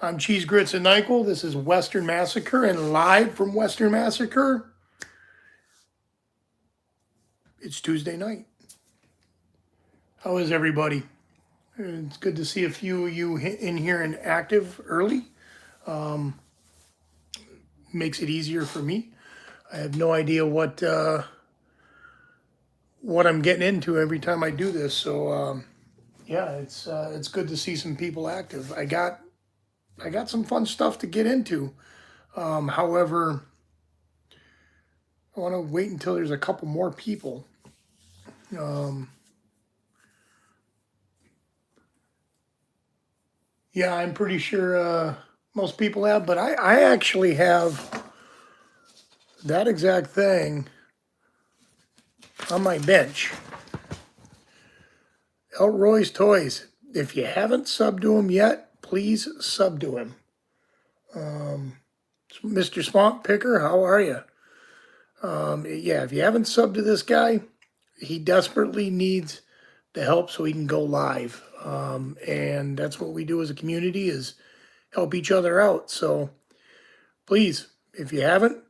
I'm Cheese Grits and Nyquil. This is Western Massacre, and live from Western Massacre, it's Tuesday night. How is everybody? It's good to see a few of you in here and active early. Makes it easier for me. I have no idea what I'm getting into every time I do this. So yeah, it's good to see some people active. I got some fun stuff to get into. However, I want to wait until there's a couple more people. Yeah, I'm pretty sure most people have, but I actually have that exact thing on my bench. Elroy's Toys. If you haven't subbed to him yet, please sub to him. Mr. Swamp Picker, how are you? Yeah, if you haven't subbed to this guy, he desperately needs the help so he can go live. And that's what we do as a community, is help each other out. So please, if you haven't,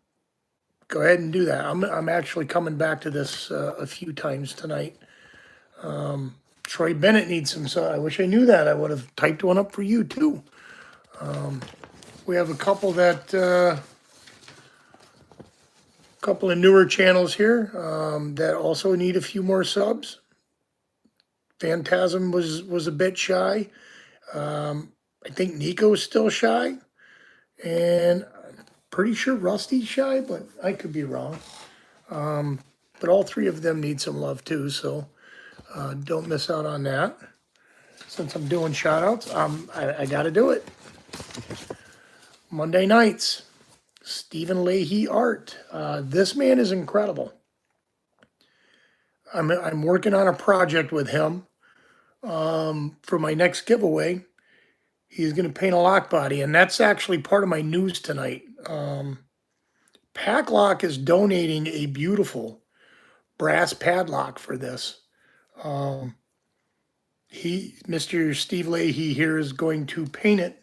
go ahead and do that. I'm actually coming back to this a few times tonight. Troy Bennett needs some, so I wish I knew that. I would have typed one up for you too. We have a couple of newer channels here that also need a few more subs. Phantasm was a bit shy. I think Nico's still shy, and I'm pretty sure Rusty's shy, but I could be wrong. But all three of them need some love too, so don't miss out on that. Since I'm doing shout outs, I got to do it. Monday nights, Stephen Leahy art. This man is incredible. I'm working on a project with him for my next giveaway. He's going to paint a lock body, and that's actually part of my news tonight. Packlock is donating a beautiful brass padlock for this. Mr. Steve Leahy here is going to paint it.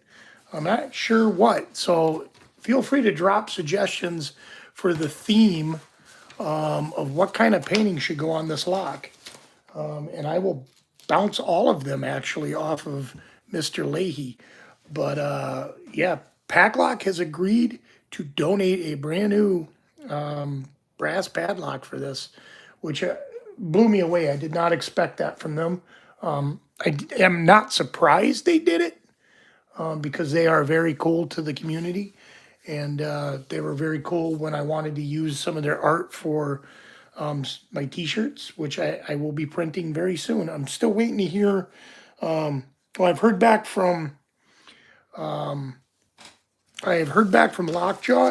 I'm not sure what, so feel free to drop suggestions for the theme of what kind of painting should go on this lock. And I will bounce all of them actually off of Mr. Leahy. But yeah, Packlock has agreed to donate a brand new brass padlock for this, which blew me away. I did not expect that from them. I am not surprised they did it because they are very cool to the community. And they were very cool when I wanted to use some of their art for my t-shirts, which I will be printing very soon. I'm still waiting to hear. Well, I've heard back from Lockjaw,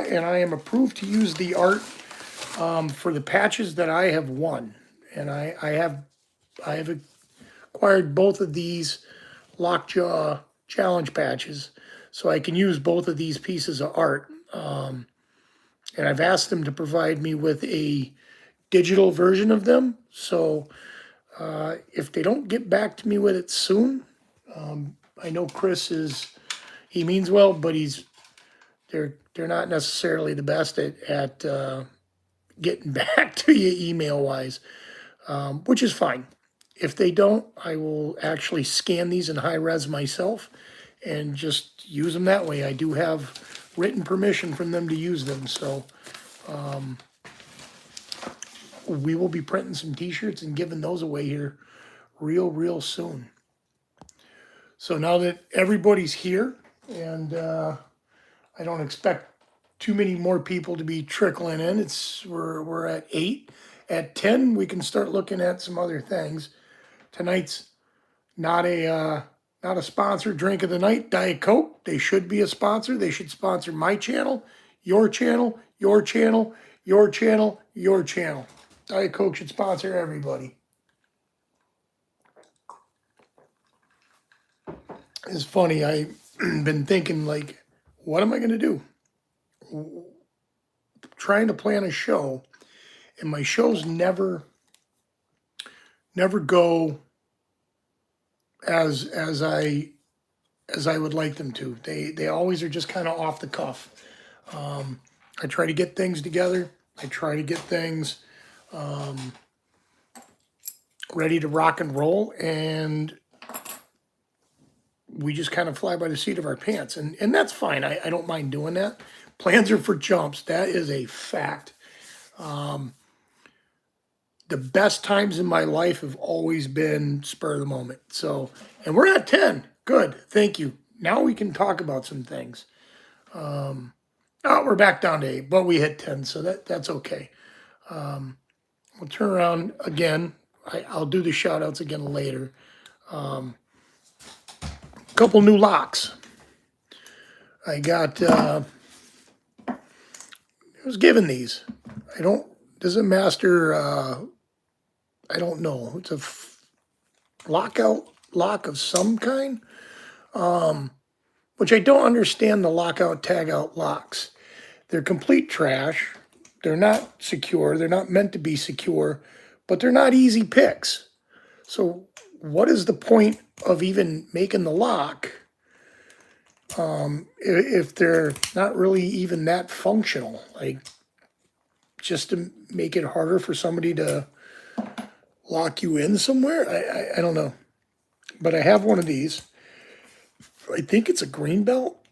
and I am approved to use the art for the patches that I have won. And I have acquired both of these Lockjaw challenge patches, so I can use both of these pieces of art. And I've asked them to provide me with a digital version of them. So if they don't get back to me with it soon, I know Chris he means well, but they're not necessarily the best at getting back to you email wise, which is fine. If they don't, I will actually scan these in high res myself and just use them that way. I do have written permission from them to use them, so we will be printing some t-shirts and giving those away here real soon. So now that everybody's here, and I don't expect too many more people to be trickling in. We're at 8. At 10, we can start looking at some other things. Tonight's not a sponsored drink of the night. Diet Coke. They should be a sponsor. They should sponsor my channel, your channel, your channel, your channel, your channel. Diet Coke should sponsor everybody. It's funny. I've been thinking, like, what am I going to do? Trying to plan a show, and my shows never go as as I would like them to. They always are just kind of off the cuff. I try to get things together. I try to get things ready to rock and roll, and we just kind of fly by the seat of our pants, and that's fine. I don't mind doing that. Plans are for chumps. That is a fact. The best times in my life have always been spur of the moment. So, and we're at 10. Good. Thank you. Now we can talk about some things. Oh, we're back down to 8, but we hit 10, so that's okay. We'll turn around again. I'll do the shout outs again later. Couple new locks. I got, I was given these. Does it master, I don't know. It's a lockout lock of some kind, which I don't understand the lockout tagout locks. They're complete trash. They're not secure. They're not meant to be secure, but they're not easy picks. So what is the point of even making the lock if they're not really even that functional? Like, just to make it harder for somebody to lock you in somewhere? I don't know. But I have one of these. I think it's a green belt.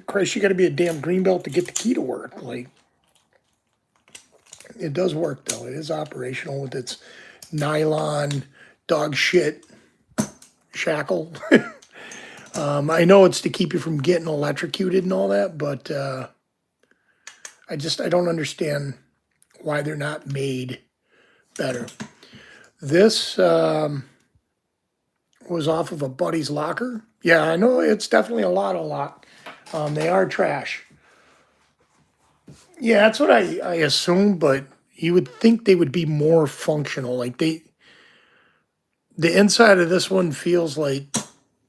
Christ, you got to be a damn green belt to get the key to work. Like, it does work, though. It is operational with its nylon dog shit shackle. I know it's to keep you from getting electrocuted and all that, but I don't understand why they're not made better. This was off of a buddy's locker. Yeah, I know it's definitely a Lotto lock. They are trash. Yeah, that's what I assume, but you would think they would be more functional. Like the inside of this one feels like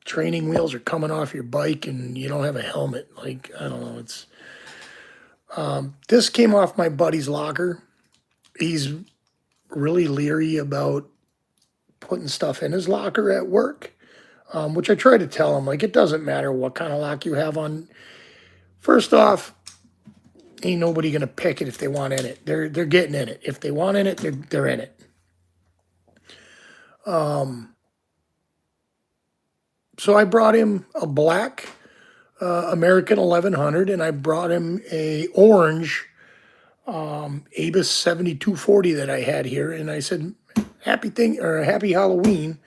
training wheels are coming off your bike and you don't have a helmet. Like, I don't know. It's this came off my buddy's locker. He's really leery about putting stuff in his locker at work, which I try to tell him, like, it doesn't matter what kind of lock you have on. First off, ain't nobody gonna pick it if they want in it. They're getting in it. If they want in it, they're in it. So I brought him a black American 1100, and I brought him a orange Abus 7240 that I had here, and I said, happy Halloween.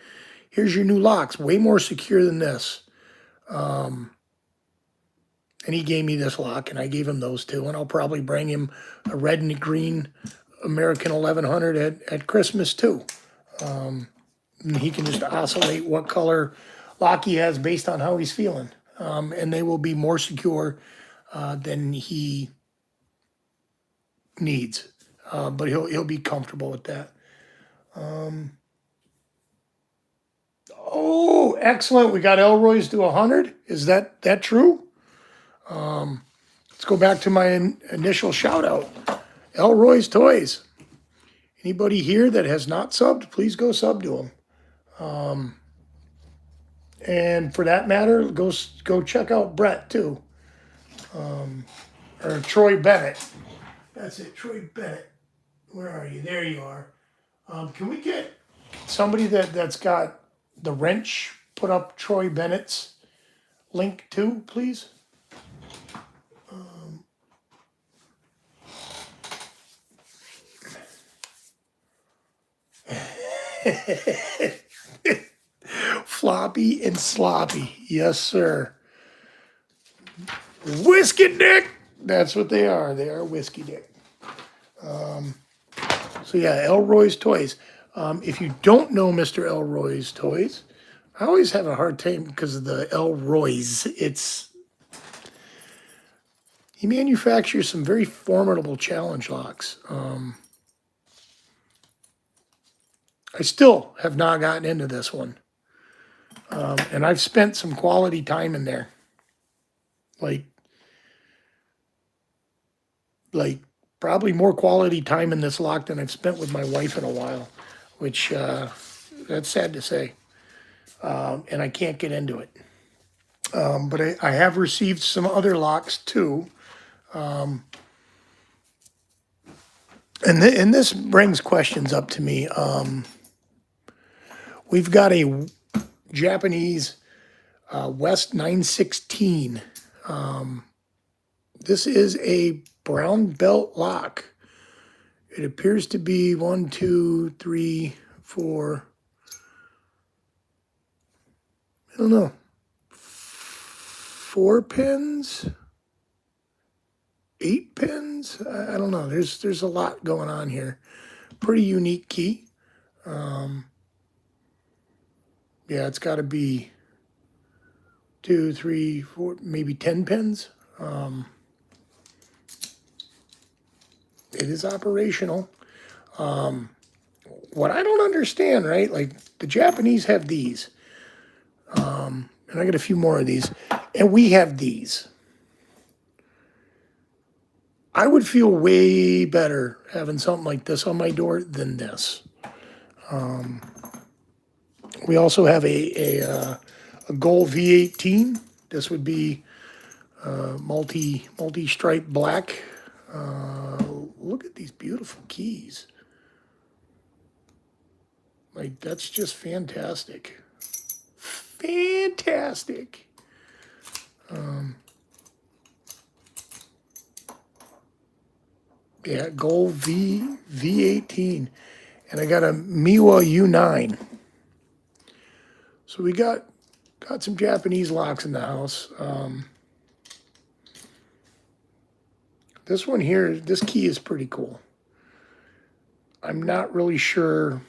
Here's your new locks, way more secure than this. And he gave me this lock, and I gave him those two, and I'll probably bring him a red and green American 1100 at Christmas too. And he can just oscillate what color lock he has based on how he's feeling. And they will be more secure than he needs. But he'll be comfortable with that. Oh, excellent. We got Elroy's to 100. Is that true? Let's go back to my initial shout out. Elroy's Toys. Anybody here that has not subbed, please go sub to him. And for that matter, go check out Brett too. Or Troy Bennett. That's it, Troy Bennett. Where are you? There you are. Can we get somebody that's got the wrench put up Troy Bennett's link too, please? Floppy and sloppy. Yes, sir. Whiskey Dick. That's what they are. They are Whiskey Dick. So yeah, Elroy's Toys. If you don't know Mr. Elroy's Toys, I always have a hard time because of the Elroy's. He manufactures some very formidable challenge locks. I still have not gotten into this one. And I've spent some quality time in there. Like probably more quality time in this lock than I've spent with my wife in a while, which that's sad to say. And I can't get into it. But I have received some other locks too. And this brings questions up to me. We've got a Japanese West 916. This is a brown belt lock. It appears to be 1, 2, 3, 4. I don't know. 4 pins, 8 pins. I don't know. There's a lot going on here. Pretty unique key. Yeah, it's got to be 2, 3, 4, maybe 10 pins. It is operational. What I don't understand, right? Like the Japanese have these, and I got a few more of these, and we have these. I would feel way better having something like this on my door than this. We also have a gold V18. This would be multi stripe black. Look at these beautiful keys. Like that's just fantastic. Fantastic. Yeah, gold V18, and I got a Miwa U9. So we got some Japanese locks in the house. This one here, this key is pretty cool. I'm not really sure.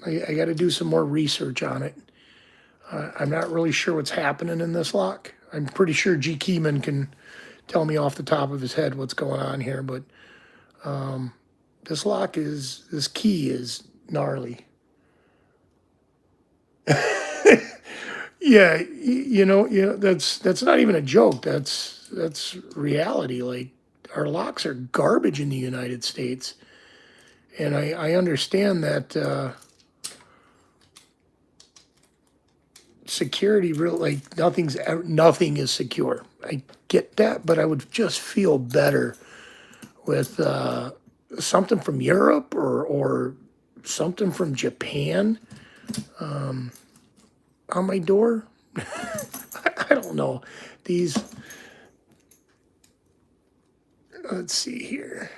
I got to do some more research on it. I'm not really sure what's happening in this lock. I'm pretty sure G. Keyman can tell me off the top of his head what's going on here, but this key is gnarly. Yeah, that's not even a joke. That's reality. Like our locks are garbage in the United States, and I understand that security really like nothing is secure. I get that, but I would just feel better with something from Europe or something from Japan on my door. I don't know. These, let's see here.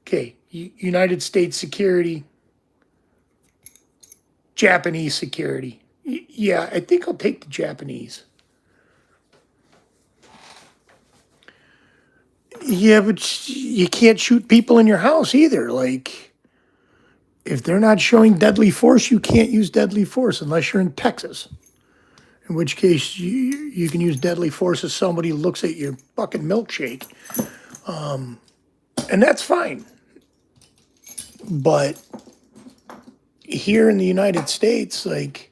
Okay, United States security, Japanese security. Yeah, I think I'll take the Japanese. Yeah, but you can't shoot people in your house either. Like, if they're not showing deadly force, you can't use deadly force unless you're in Texas. In which case, you can use deadly force if somebody looks at your fucking milkshake. And that's fine. But here in the United States, like,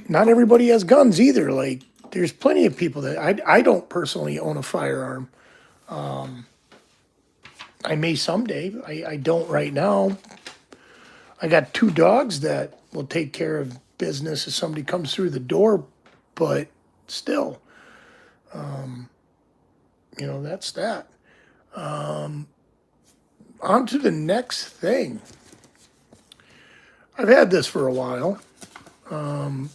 not everybody has guns either. Like, there's plenty of people that I don't personally own a firearm. I may someday. I don't right now. I got 2 dogs that will take care of business if somebody comes through the door, but still, that's that. On to the next thing. I've had this for a while, and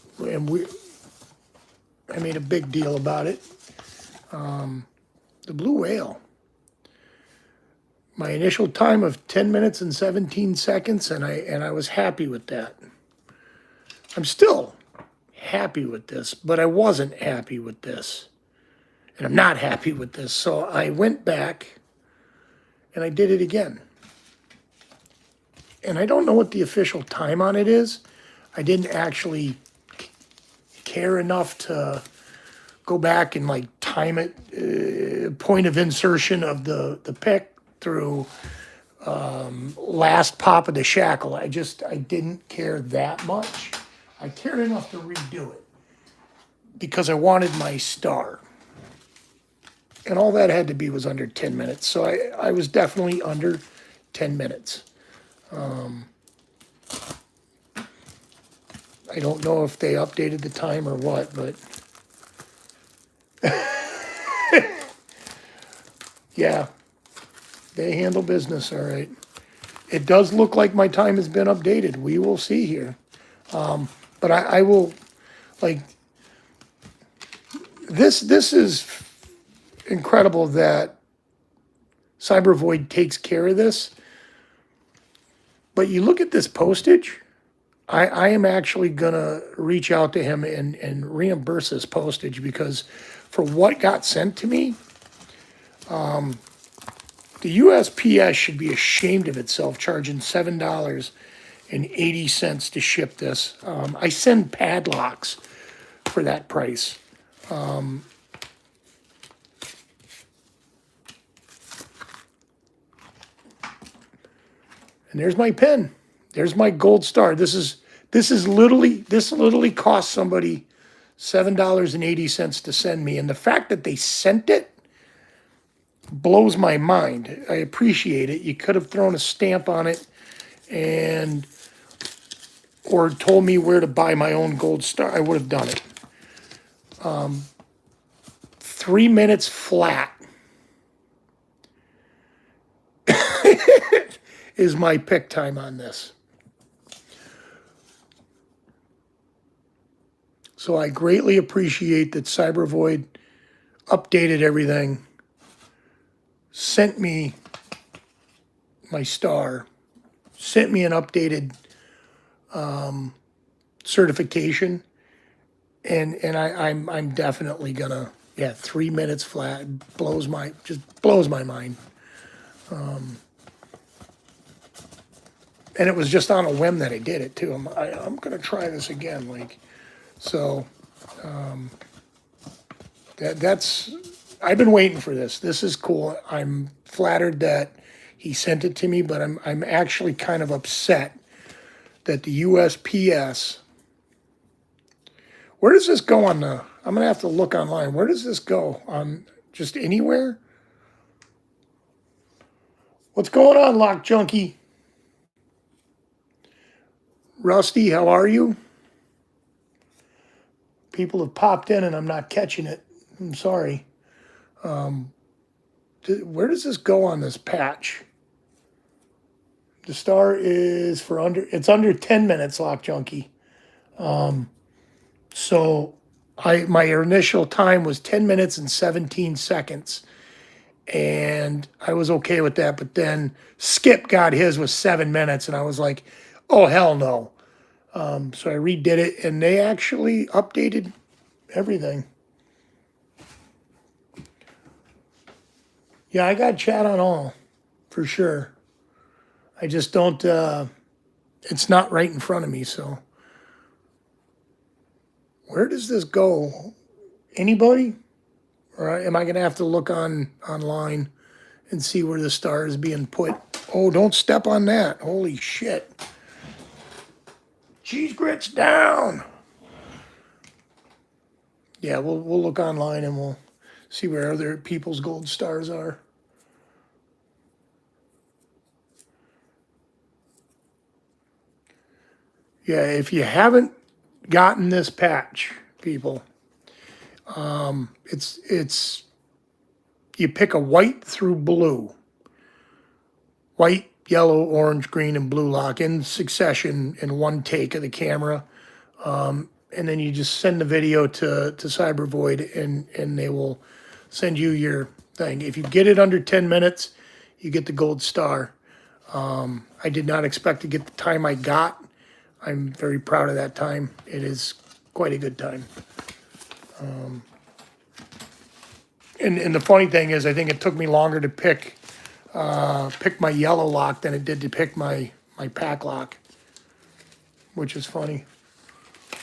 I made a big deal about it. The blue whale. My initial time of 10 minutes and 17 seconds, and I was happy with that. I'm still happy with this, but I wasn't happy with this. And I'm not happy with this. So I went back and I did it again. And I don't know what the official time on it is. I didn't actually care enough to go back and like time it, point of insertion of the pick through last pop of the shackle. I didn't care that much. I cared enough to redo it because I wanted my star. And all that had to be was under 10 minutes. So I was definitely under 10 minutes. I I don't know if they updated the time or what, but yeah, they handle business all right. It does look like my time has been updated. We will see here. But I will, like, this is incredible that Cybervoid takes care of this. But you look at this postage, I am actually going to reach out to him and reimburse this postage because for what got sent to me, the USPS should be ashamed of itself charging $7.80 to ship this. I send padlocks for that price. And there's my pen. There's my gold star. This literally cost somebody $7.80 to send me. And the fact that they sent it blows my mind. I appreciate it. You could have thrown a stamp on it or told me where to buy my own gold star. I would have done it. 3 minutes flat is my pick time on this. So I greatly appreciate that Cybervoid updated everything, sent me my star, sent me an updated certification, and I'm definitely gonna, 3 minutes flat blows my mind. And it was just on a whim that I did it too. I'm gonna try this again, that's I've been waiting for this. This is cool. I'm flattered that he sent it to me, but I'm actually kind of upset that the USPS. Where does this go on the? I'm gonna have to look online. Where does this go on? Just anywhere? What's going on, Lock Junkie? Rusty, how are you? People have popped in and I'm not catching it. I'm sorry. Where does this go on this patch? The star is it's under 10 minutes, Lock Junkie. So my initial time was 10 minutes and 17 seconds. And I was okay with that. But then Skip got his with 7 minutes and I was like, oh, hell no. So I redid it and they actually updated everything. Yeah, I got chat on all, for sure. I just don't, it's not right in front of me, so. Where does this go? Anybody? Or am I going to have to look online and see where the star is being put? Oh, don't step on that. Holy shit. Cheese grits down. Yeah, we'll look online and we'll see where other people's gold stars are. Yeah, if you haven't gotten this patch, people, it's you pick a white through blue. White, yellow, orange, green, and blue lock in succession in one take of the camera. And then you just send the video to Cybervoid and they will send you your thing. If you get it under 10 minutes, you get the gold star. I did not expect to get the time I got. I'm very proud of that time. It is quite a good time. And the funny thing is, I think it took me longer to pick my yellow lock than it did to pick my pack lock, which is funny.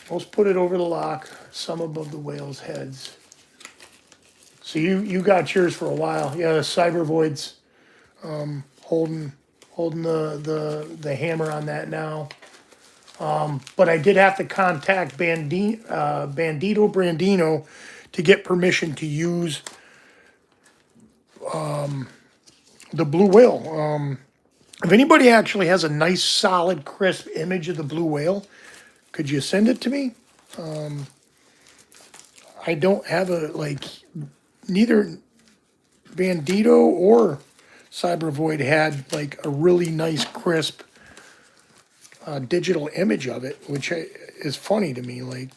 Let's put it over the lock, some above the whale's heads. So you got yours for a while. Yeah, the Cybervoid's holding the hammer on that now. But I did have to contact Bandito Brandino to get permission to use the blue whale. If anybody actually has a nice, solid, crisp image of the blue whale, Could you send it to me? I don't have neither Bandito or Cybervoid had like a really nice crisp digital image of it, which is funny to me. Like,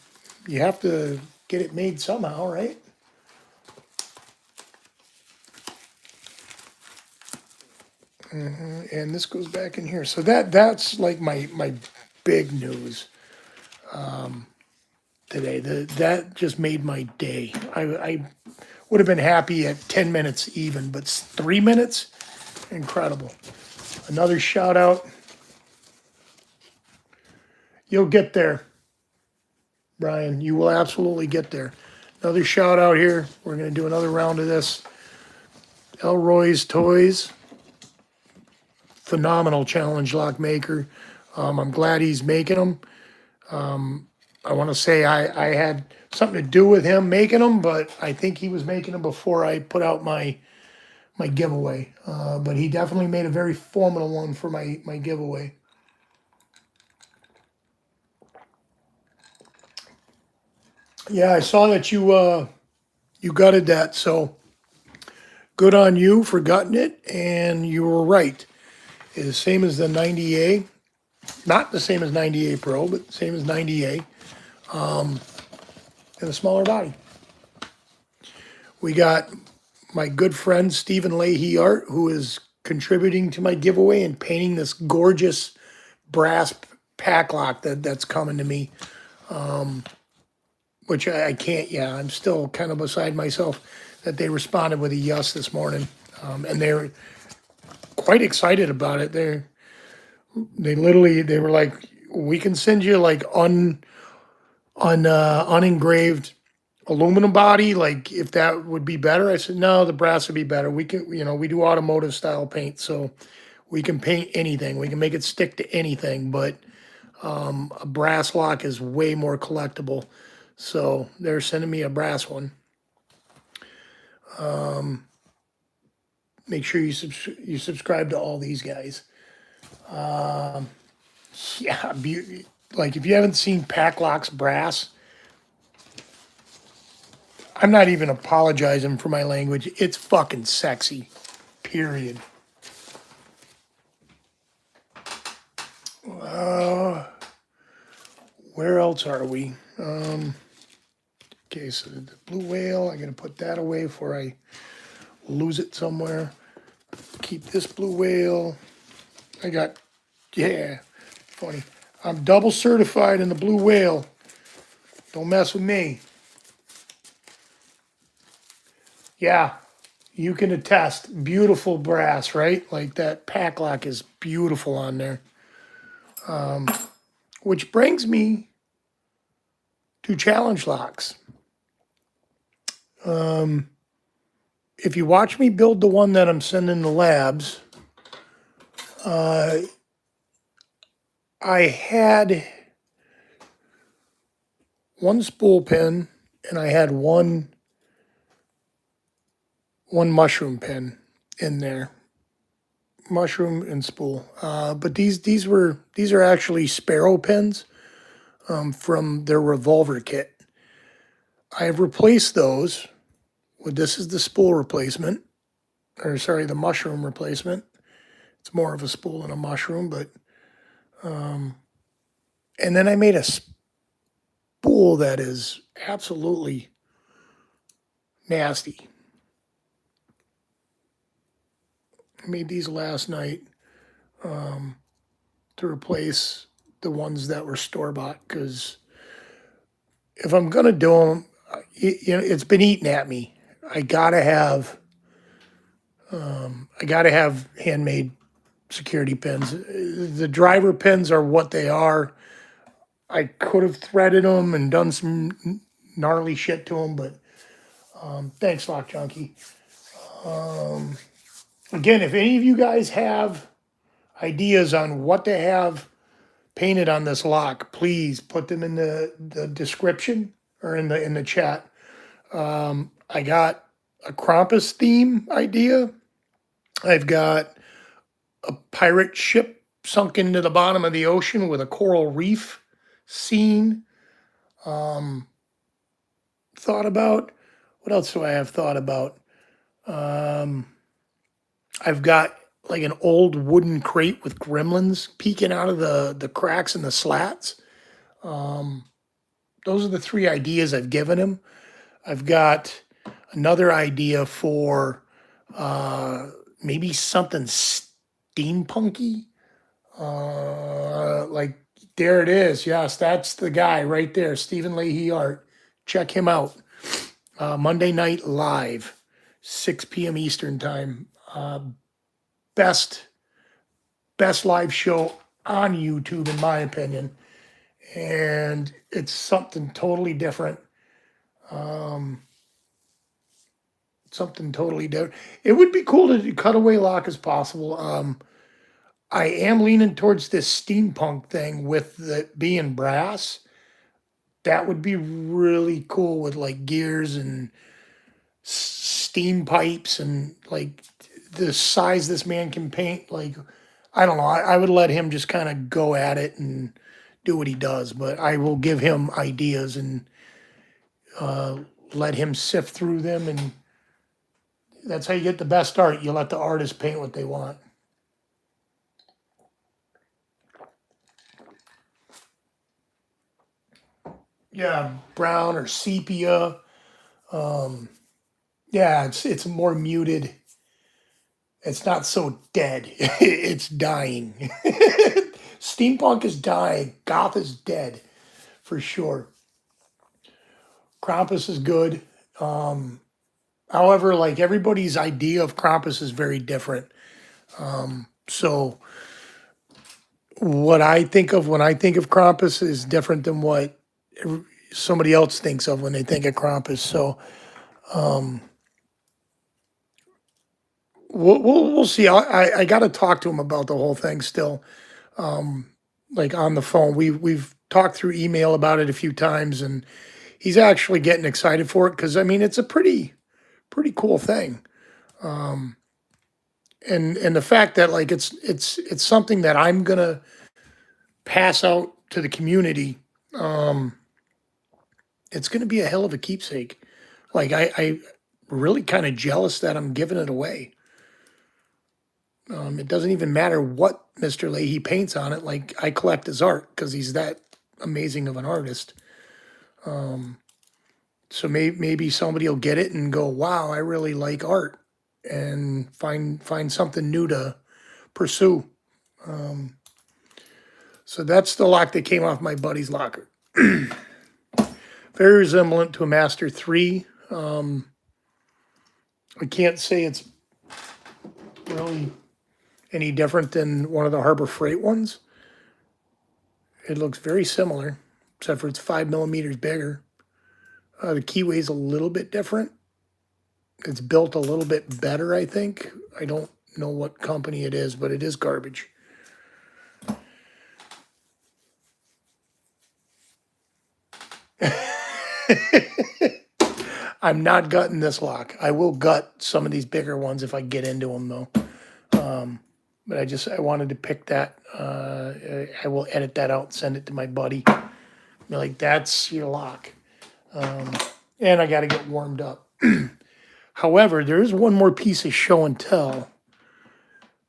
you have to get it made somehow, right? And this goes back in here. So that's like my big news today. That just made my day. I would have been happy at 10 minutes even, but 3 minutes, incredible. Another shout out. You'll get there, Brian. You will absolutely get there. Another shout out here. We're going to do another round of this. Elroy's Toys. Phenomenal challenge lock maker. I'm glad he's making them. I want to say I had something to do with him making them, but I think he was making them before I put out my giveaway. But he definitely made a very formidable one for my giveaway. Yeah, I saw that you gutted that, so good on you for gutting it, and you were right. It's the same as the 90A. Not the same as 90A Pro, but the same as 90A. And a smaller body. We got my good friend Stephen Leahy Art, who is contributing to my giveaway and painting this gorgeous brass pack lock that's coming to me. Which I can't, yeah, I'm still kind of beside myself that they responded with a yes this morning. And they're quite excited about it. They were like, we can send you like unengraved aluminum body, like if that would be better. I said, no, the brass would be better. We can, we do automotive style paint, so we can paint anything. We can make it stick to anything, but a brass lock is way more collectible. So they're sending me a brass one. Make sure you subscribe to all these guys. Yeah, like if you haven't seen Packlocks brass, I'm not even apologizing for my language. It's fucking sexy. Period. Where else are we? Okay, so the blue whale, I'm gonna put that away before I lose it somewhere. Keep this blue whale. Yeah, funny. I'm double certified in the blue whale. Don't mess with me. Yeah, you can attest. Beautiful brass, right? Like that pack lock is beautiful on there. Which brings me to challenge locks. If you watch me build the one that I'm sending to labs, I had one spool pin and I had one mushroom pin in there, mushroom and spool. But these are actually Sparrow pins from their revolver kit. I have replaced those with, this is the spool replacement, or sorry, the mushroom replacement. It's more of a spool than a mushroom, but and then I made a spool that is absolutely nasty. I made these last night to replace the ones that were store-bought, because if I'm gonna do them, it's been eating at me. I gotta have handmade security pins. The driver pins are what they are. I could have threaded them and done some gnarly shit to them, but thanks, Lock Junkie. Again, if any of you guys have ideas on what to have painted on this lock, please put them in the description or in the chat. I got a Krampus theme idea. I've got a pirate ship sunk into the bottom of the ocean with a coral reef seen, thought about. What else do I have thought about? Um, I've got like an old wooden crate with gremlins peeking out of the cracks in the slats. Um, those are the three ideas I've given him. I've got another idea for maybe something steampunky. Like there it is. Yes, that's the guy right there, Stephen Leahy Art. Check him out. Monday night live, 6 p.m. Eastern time. Best best live show on YouTube in my opinion, and it's something totally different. Um, Something totally different. It would be cool to do cutaway lock as possible. I am leaning towards this steampunk thing with the being brass. That would be really cool with like gears and steam pipes and like the size this man can paint. Like, I don't know. I would let him just kind of go at it and do what he does, but I will give him ideas and uh, let him sift through them. And that's how you get the best art. You let the artist paint what they want. Yeah, brown or sepia. Um, yeah, it's more muted. It's not so dead. It's dying. Steampunk is dying. Goth is dead for sure. Krampus is good. Um, However, like everybody's idea of Krampus is very different. So what I think of when I think of Krampus is different than what somebody else thinks of when they think of Krampus. So we'll see. I got to talk to him about the whole thing still, like on the phone. We've talked through email about it a few times, and he's actually getting excited for it because I mean it's a pretty cool thing. And the fact that like it's something that I'm gonna pass out to the community. Um, it's gonna be a hell of a keepsake. Like I really kind of jealous that I'm giving it away. It doesn't even matter what Mr. Leahy paints on it. Like I collect his art because he's that amazing of an artist. So maybe somebody will get it and go, "Wow, I really like art," and find something new to pursue. So that's the lock that came off my buddy's locker. Very resemblant to a Master 3. I can't say it's really any different than one of the Harbor Freight ones. It looks very similar, except for it's 5 millimeters bigger. The keyway's a little bit different. It's built a little bit better, I think. I don't know what company it is, but it is garbage. I'm not gutting this lock. I will gut some of these bigger ones if I get into them, though. But I wanted to pick that. I will edit that out and send it to my buddy. Be like, that's your lock. And I got to get warmed up. However, there is one more piece of show and tell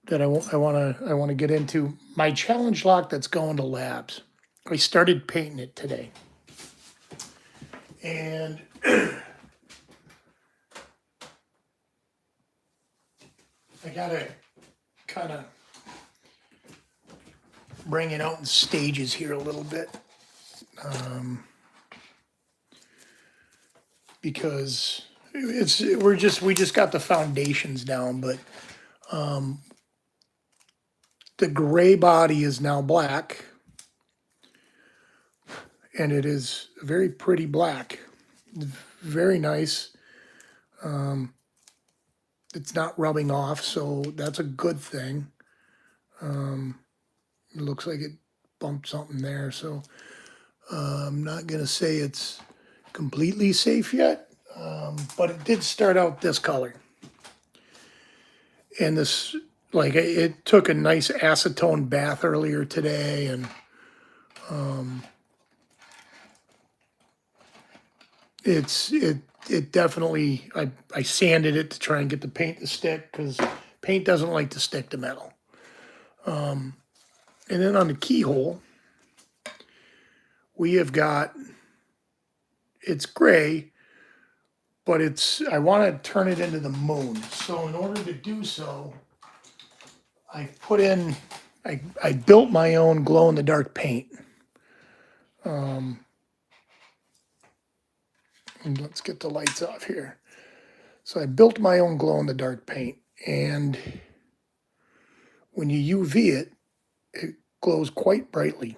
that I want to get into. My challenge lock that's going to labs. I started painting it today, and I gotta kind of bring it out in stages here a little bit, because we just got the foundations down, but the gray body is now black, and it is a very pretty black, very nice. It's not rubbing off, so that's a good thing. It looks like it bumped something there, so I'm not gonna say it's completely safe yet, but it did start out this color. And this, like, it took a nice acetone bath earlier today, and it definitely, I sanded it to try and get the paint to stick, because paint doesn't like to stick to metal. And then on the keyhole, we have got, it's gray, but I want to turn it into the moon. So in order to do so, I put in, I built my own glow-in-the-dark paint. And let's get the lights off here. So I built my own glow-in-the-dark paint, and when you UV it, it glows quite brightly.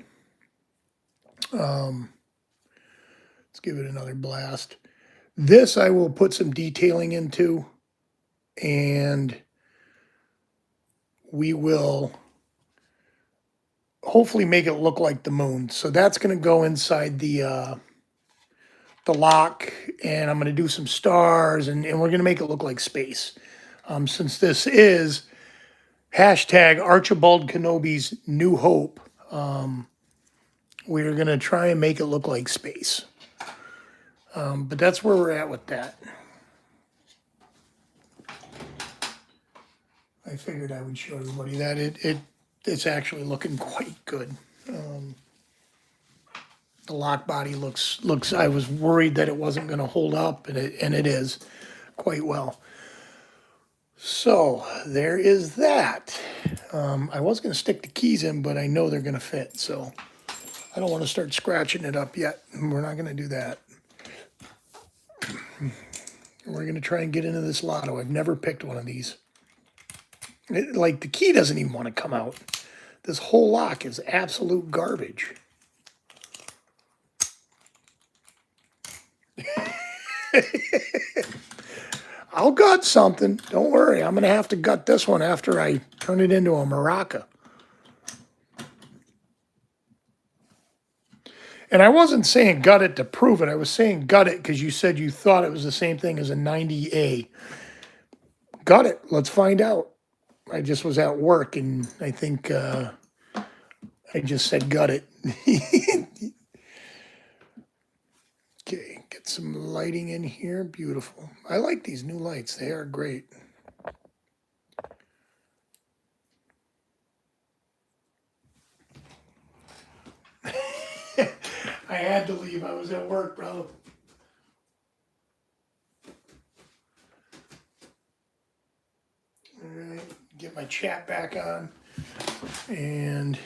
Let's give it another blast. This I will put some detailing into, and we will hopefully make it look like the moon. So that's going to go inside the lock, and I'm going to do some stars, and we're going to make it look like space. Since this is hashtag Archibald Kenobi's New Hope, we're going to try and make it look like space. But that's where we're at with that. I figured I would show everybody that it's actually looking quite good. The lock body looks. I was worried that it wasn't going to hold up, and it is quite well. So there is that. I was going to stick the keys in, but I know they're going to fit, so I don't want to start scratching it up yet. We're not going to do that. We're going to try and get into this lotto. I've never picked one of these. Like, the key doesn't even want to come out. This whole lock is absolute garbage. I'll gut something. Don't worry. I'm going to have to gut this one after I turn it into a maraca. And I wasn't saying gut it to prove it. I was saying gut it because you said you thought it was the same thing as a 90A. Gut it. Let's find out. I just was at work, and I think I just said gut it. Okay, get some lighting in here. Beautiful. I like these new lights. They are great. I had to leave. I was at work, bro. All right, get my chat back on. And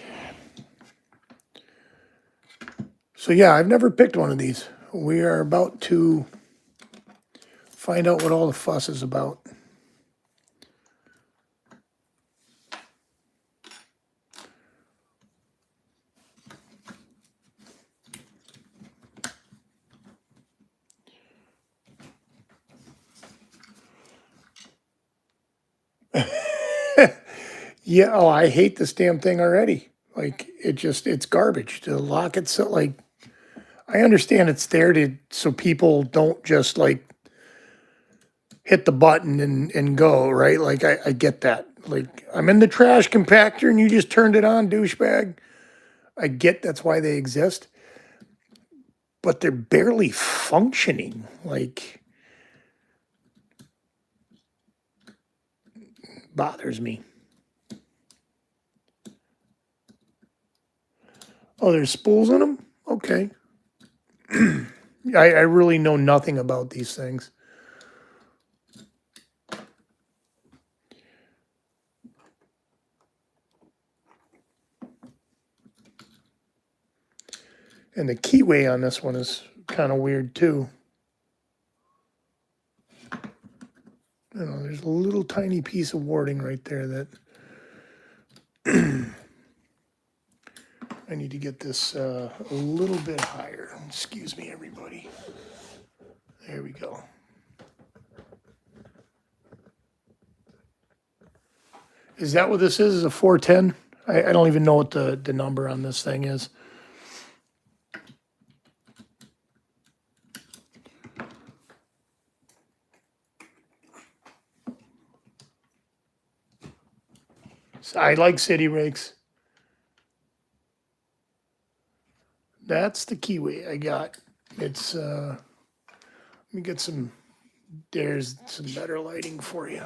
so, yeah, I've never picked one of these. We are about to find out what all the fuss is about. Yeah, oh, I hate this damn thing already. Like, it's garbage. To lock it, so, like, I understand it's there so people don't just, like, hit the button and go, right? Like, I get that. Like, I'm in the trash compactor and you just turned it on, douchebag. I get that's why they exist. But they're barely functioning. Like, bothers me. Oh, there's spools in them? Okay. I really know nothing about these things. And the keyway on this one is kind of weird too. You know, there's a little tiny piece of warding right there that I need to get this a little bit higher. Excuse me, everybody. There we go. Is that what this is? Is a 410? I don't even know what the number on this thing is. I like city rakes. That's the keyway I got. It's Let me get some, there's some better lighting for you.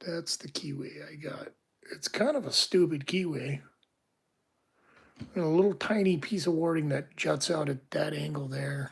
That's the keyway I got. It's kind of a stupid keyway. And a little tiny piece of warding that juts out at that angle there.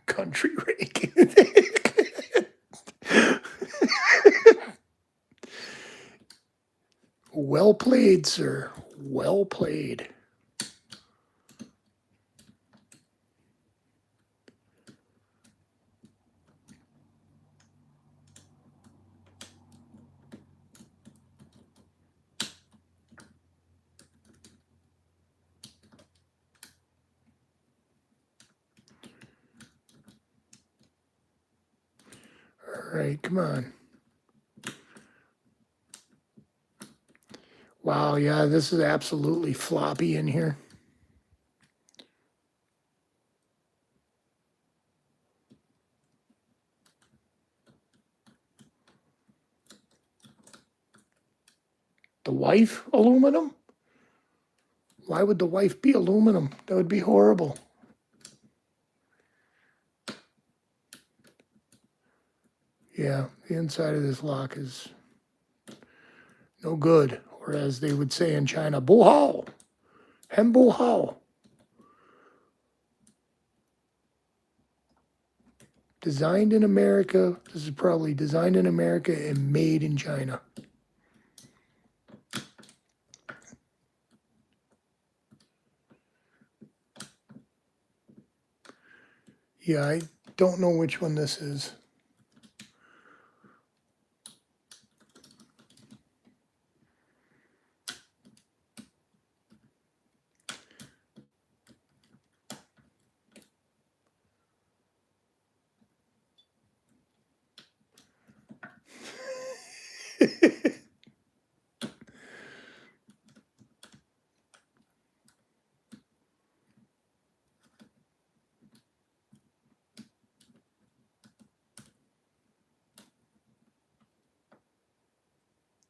Country rake. Well played, sir. Well played. All right, come on. Wow, yeah, this is absolutely floppy in here. The wife, aluminum? Why would the wife be aluminum? That would be horrible. Yeah, the inside of this lock is no good. Or as they would say in China, bu hao, hen bu hao. Designed in America. This is probably designed in America and made in China. Yeah, I don't know which one this is.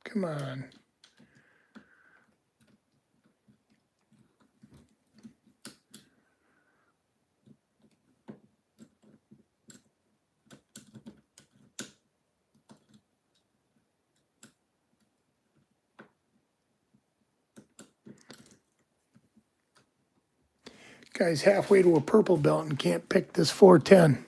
Come on. Guy's halfway to a purple belt and can't pick this 410.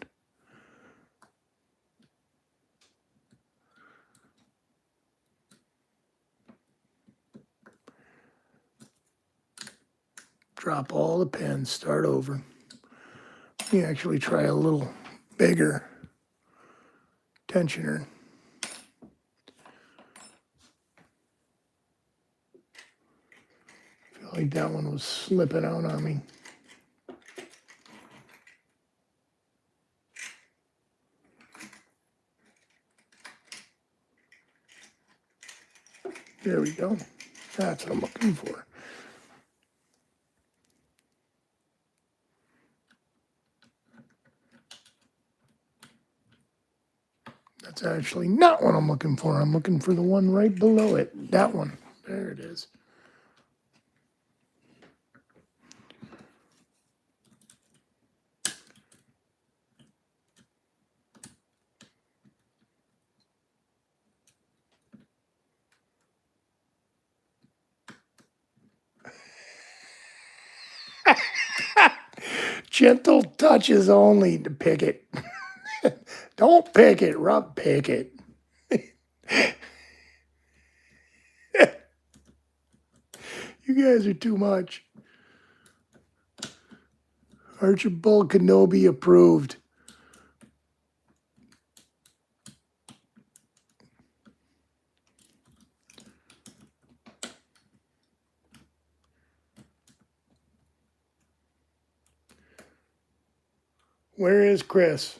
Drop all the pins, start over. Let me actually try a little bigger tensioner. I feel like that one was slipping out on me. There we go. That's what I'm looking for. That's actually not what I'm looking for. I'm looking for the one right below it. That one. There it is. Gentle touches only to pick it. Don't pick it, rub pick it. You guys are too much. Archibald Kenobi approved. Where is Chris?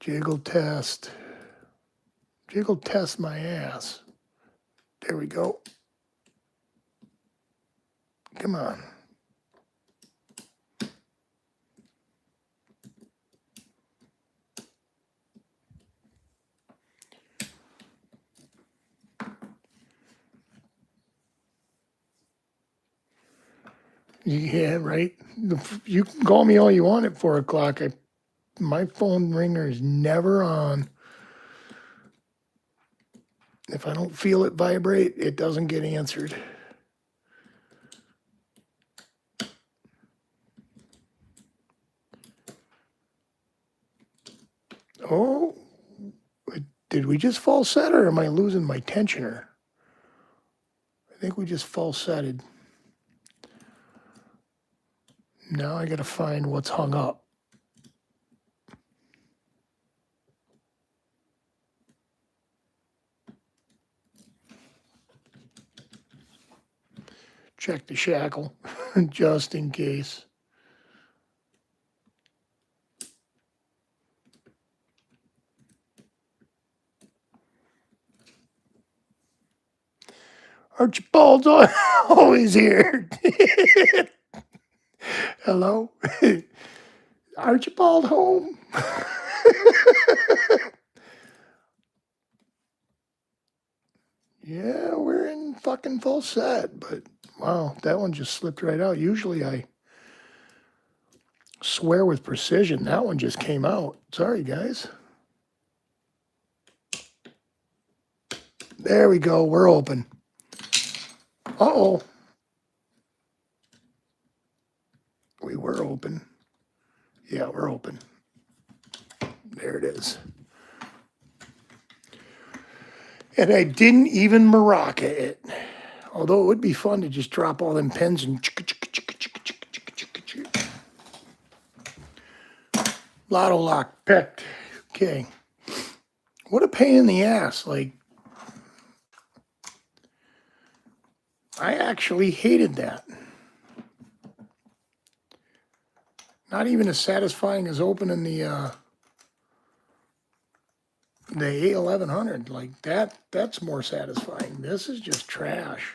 Jiggle test. Jiggle test my ass. There we go. Come on. Yeah, right. You can call me all you want at 4 o'clock. My phone ringer is never on. If I don't feel it vibrate, it doesn't get answered. Oh, did we just falset or am I losing my tensioner? I think we just falsetted. Now I got to find what's hung up. Check the shackle just in case. Archibald's always here. Hello? Archibald home? Yeah, we're in fucking full set, but wow, that one just slipped right out. Usually I swear with precision. That one just came out. Sorry, guys. There we go. We're open. Uh-oh. We were open. Yeah, we're open. There it is. And I didn't even maraca it. Although it would be fun to just drop all them pins and lotto lock picked. Okay. What a pain in the ass. Like, I actually hated that. Not even as satisfying as opening the A1100. Like that's more satisfying. This is just trash.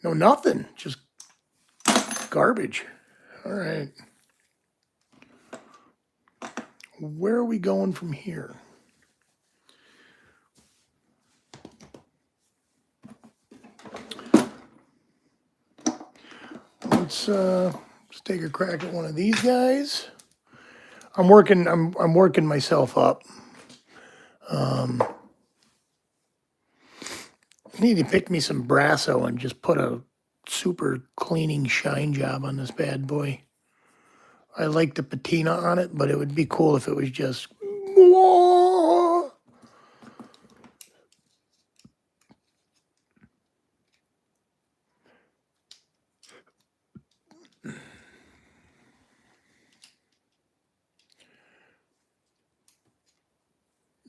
No, nothing. Just garbage. All right. Where are we going from here? Let's take a crack at one of these guys. I'm working myself up. I need to pick me some Brasso and just put a super cleaning shine job on this bad boy. I like the patina on it, but it would be cool if it was just.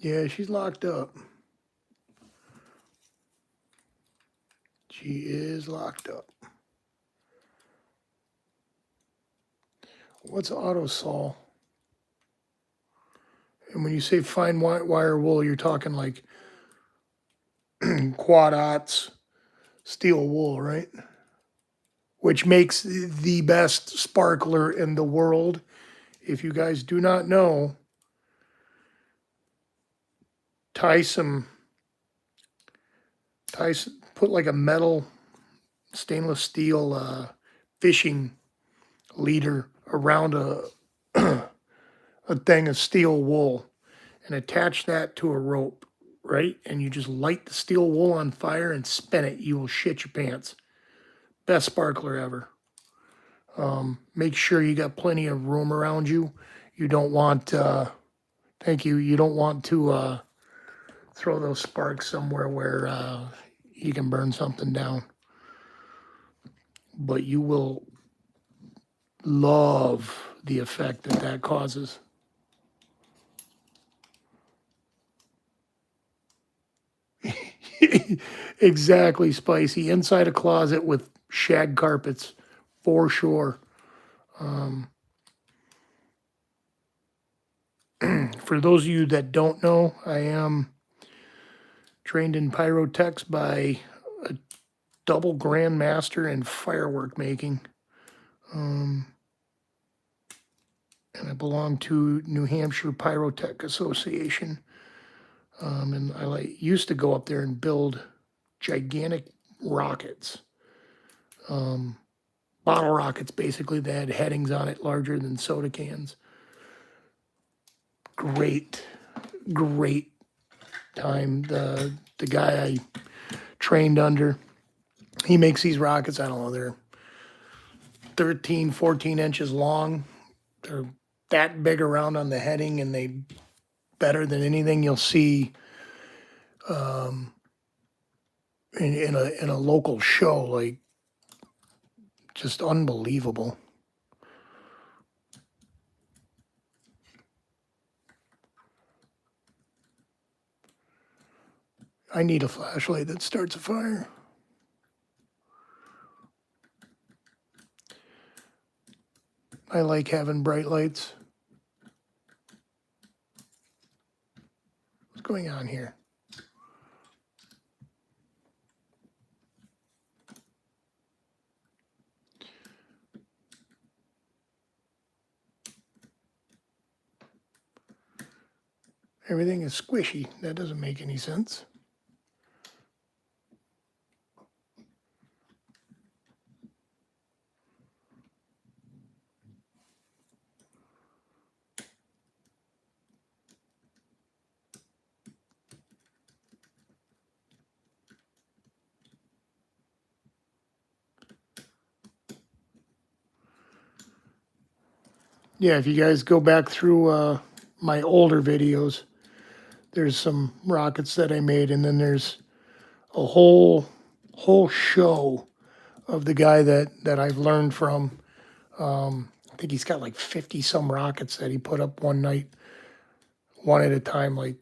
Yeah, she's locked up. She is locked up. What's autosol? And when you say fine wire wool, you're talking like quad aughts steel wool, right? Which makes the best sparkler in the world. If you guys do not know, put like a metal stainless steel fishing leader around a thing of steel wool and attach that to a rope, right? And you just light the steel wool on fire and spin it. You will shit your pants. Best sparkler ever. Make sure you got plenty of room around you. You don't want, thank you, you don't want to throw those sparks somewhere where you can burn something down. But you will love the effect that causes. Exactly, Spicy. Inside a closet with shag carpets, for sure. For those of you that don't know, I am trained in pyrotechs by a double grandmaster in firework making. And I belong to New Hampshire Pyrotech Association. And I used to go up there and build gigantic rockets. Bottle rockets, basically, that had headings on it larger than soda cans. Great, great time. The guy I trained under, he makes these rockets, I don't know, they're 13, 14 inches long. They're that big around on the heading, and they better than anything you'll see in a local show. Like, just unbelievable. I need a flashlight that starts a fire. I like having bright lights. What's going on here? Everything is squishy. That doesn't make any sense. Yeah, if you guys go back through my older videos, there's some rockets that I made, and then there's a whole show of the guy that I've learned from. I think he's got like 50 some rockets that he put up one night, one at a time, like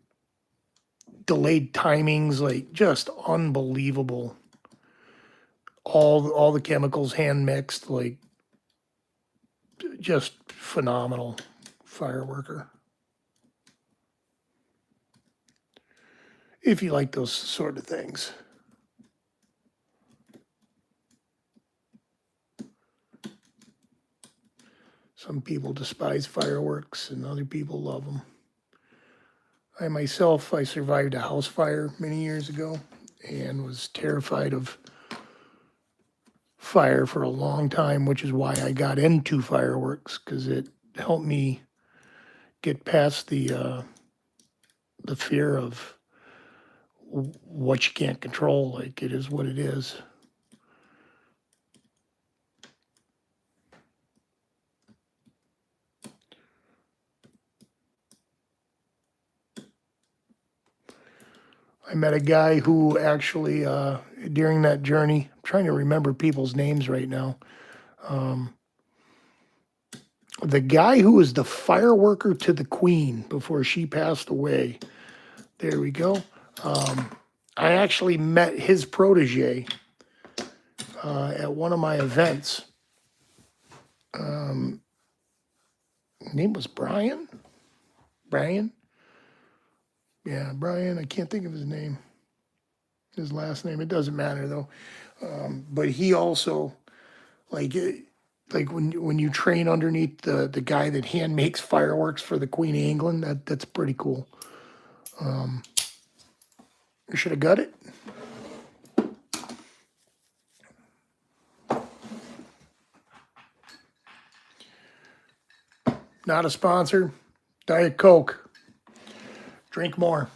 delayed timings, like just unbelievable. All the chemicals hand mixed, like just phenomenal fireworker. If you like those sort of things. Some people despise fireworks and other people love them. I survived a house fire many years ago and was terrified of fire for a long time, which is why I got into fireworks, because it helped me get past the fear of what you can't control. Like, it is what it is. I met a guy who actually, during that journey, I'm trying to remember people's names right now. The guy who was the fireworker to the Queen before she passed away. There we go. I actually met his protege at one of my events. His name was Brian. Brian? Yeah, Brian. I can't think of his name. His last name. It doesn't matter though. But he also, like when you train underneath the guy that hand makes fireworks for the Queen of England, that's pretty cool. You should have got it. Not a sponsor. Diet Coke. Drink more.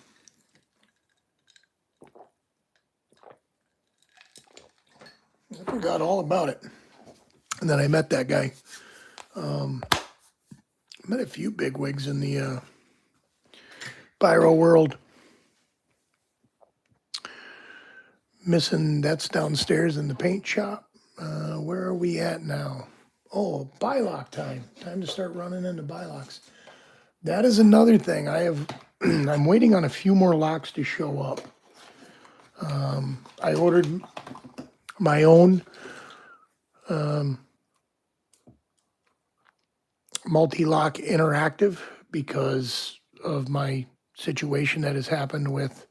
I forgot all about it. And then I met that guy. Met a few bigwigs in the pyro world. Missing, that's downstairs in the paint shop. Where are we at now? Oh, bylock time. Time to start running into bylocks. That is another thing. I'm waiting on a few more locks to show up. I ordered my own multi-lock interactive because of my situation that has happened with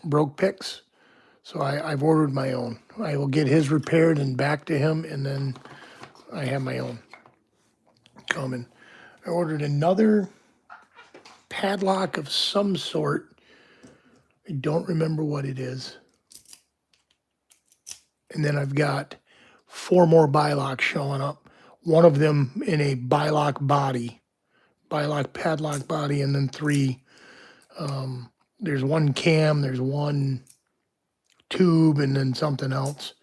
broke picks. So I've ordered my own. I will get his repaired and back to him, and then I have my own coming. I ordered another padlock of some sort. I don't remember what it is. And then I've got 4 more bylocks showing up. One of them in a bylock body, bylock padlock body, and then 3. There's 1 cam, there's 1 tube, and then something else.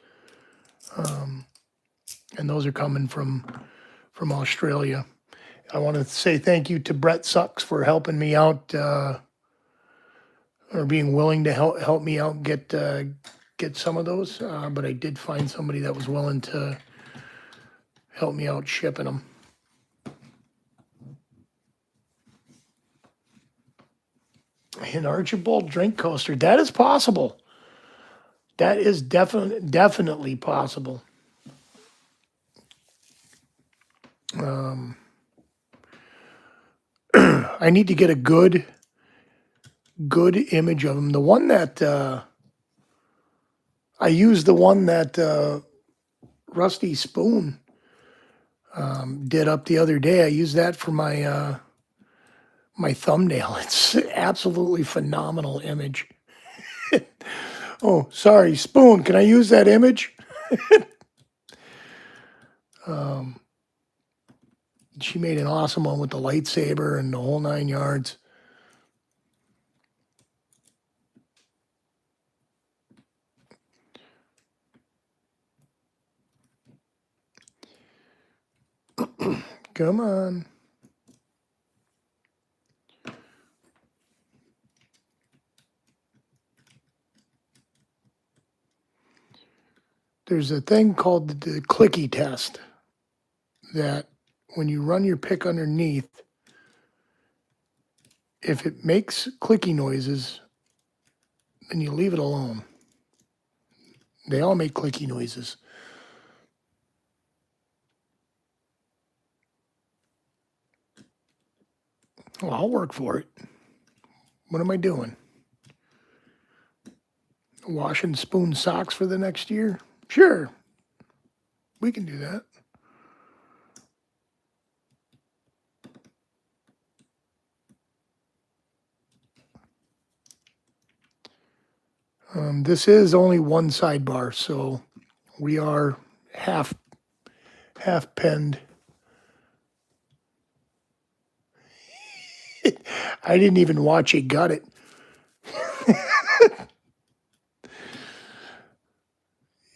And those are coming from Australia. I want to say thank you to Brett Sucks for helping me out, or being willing to help me out get some of those. But I did find somebody that was willing to help me out shipping them. An Archibald drink coaster. That is possible. That is definitely possible. I need to get a good image of them. The one that I used, the one that Rusty Spoon did up the other day. I used that for my my thumbnail. It's absolutely phenomenal image. Oh, sorry, Spoon. Can I use that image? She made an awesome one with the lightsaber and the whole 9 yards. Come on. There's a thing called the clicky test that when you run your pick underneath, if it makes clicky noises, then you leave it alone. They all make clicky noises. Well, I'll work for it. What am I doing? Washing Spoon socks for the next year? Sure. We can do that. This is only one sidebar, so we are half penned. I didn't even watch it gut it.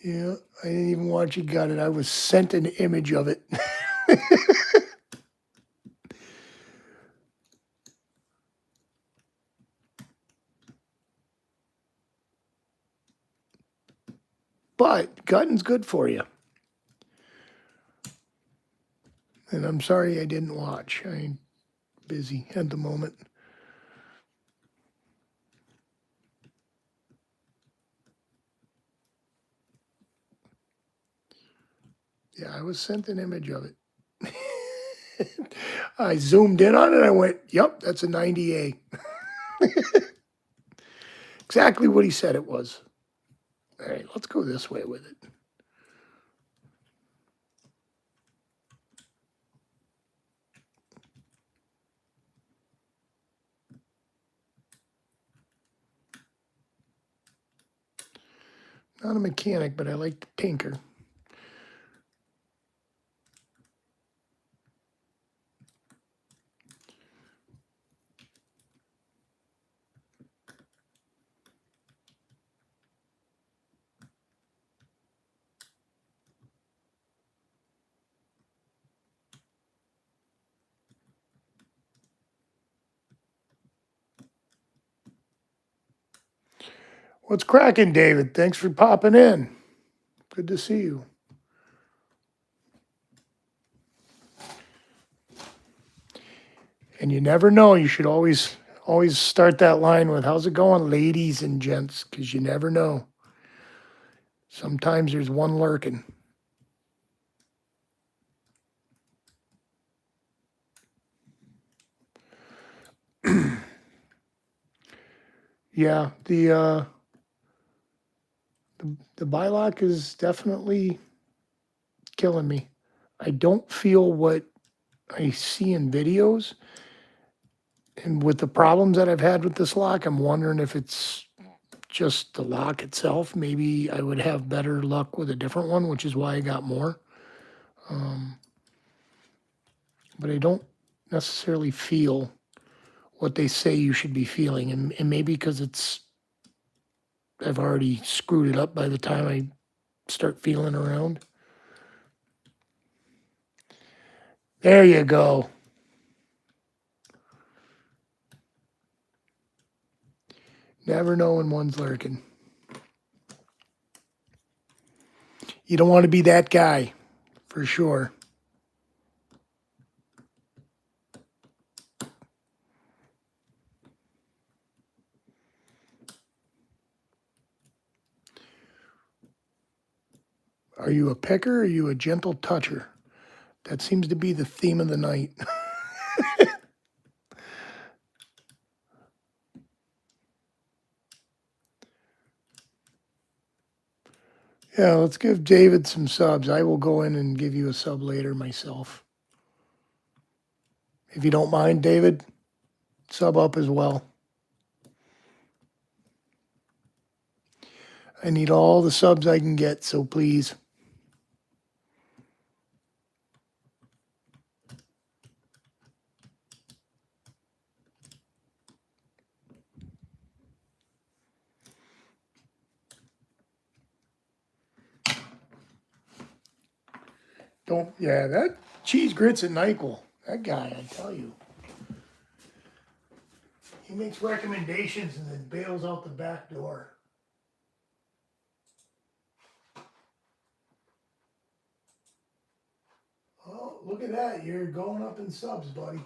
Yeah, I didn't even watch it gut it. I was sent an image of it. But gutting's good for you. And I'm sorry I didn't watch. I'm busy at the moment. Yeah, I was sent an image of it. I zoomed in on it. I went, yep, that's a 90A. Exactly what he said it was. All right, let's go this way with it. Not a mechanic, but I like to tinker. What's cracking, David? Thanks for popping in. Good to see you. And you never know. You should always start that line with, how's it going, ladies and gents? Because you never know. Sometimes there's one lurking. Yeah, the bylock is definitely killing me. I don't feel what I see in videos. And with the problems that I've had with this lock, I'm wondering if it's just the lock itself. Maybe I would have better luck with a different one, which is why I got more. Um, but I don't necessarily feel what they say you should be feeling. And maybe because I've already screwed it up by the time I start feeling around. There you go. Never know when one's lurking. You don't want to be that guy, for sure. Are you a picker or are you a gentle toucher? That seems to be the theme of the night. Yeah, let's give David some subs. I will go in and give you a sub later myself. If you don't mind, David, sub up as well. I need all the subs I can get, so please. Don't, yeah, that cheese grits at Nyquil. That guy, I tell you. He makes recommendations and then bails out the back door. Oh, look at that. You're going up in subs, buddy.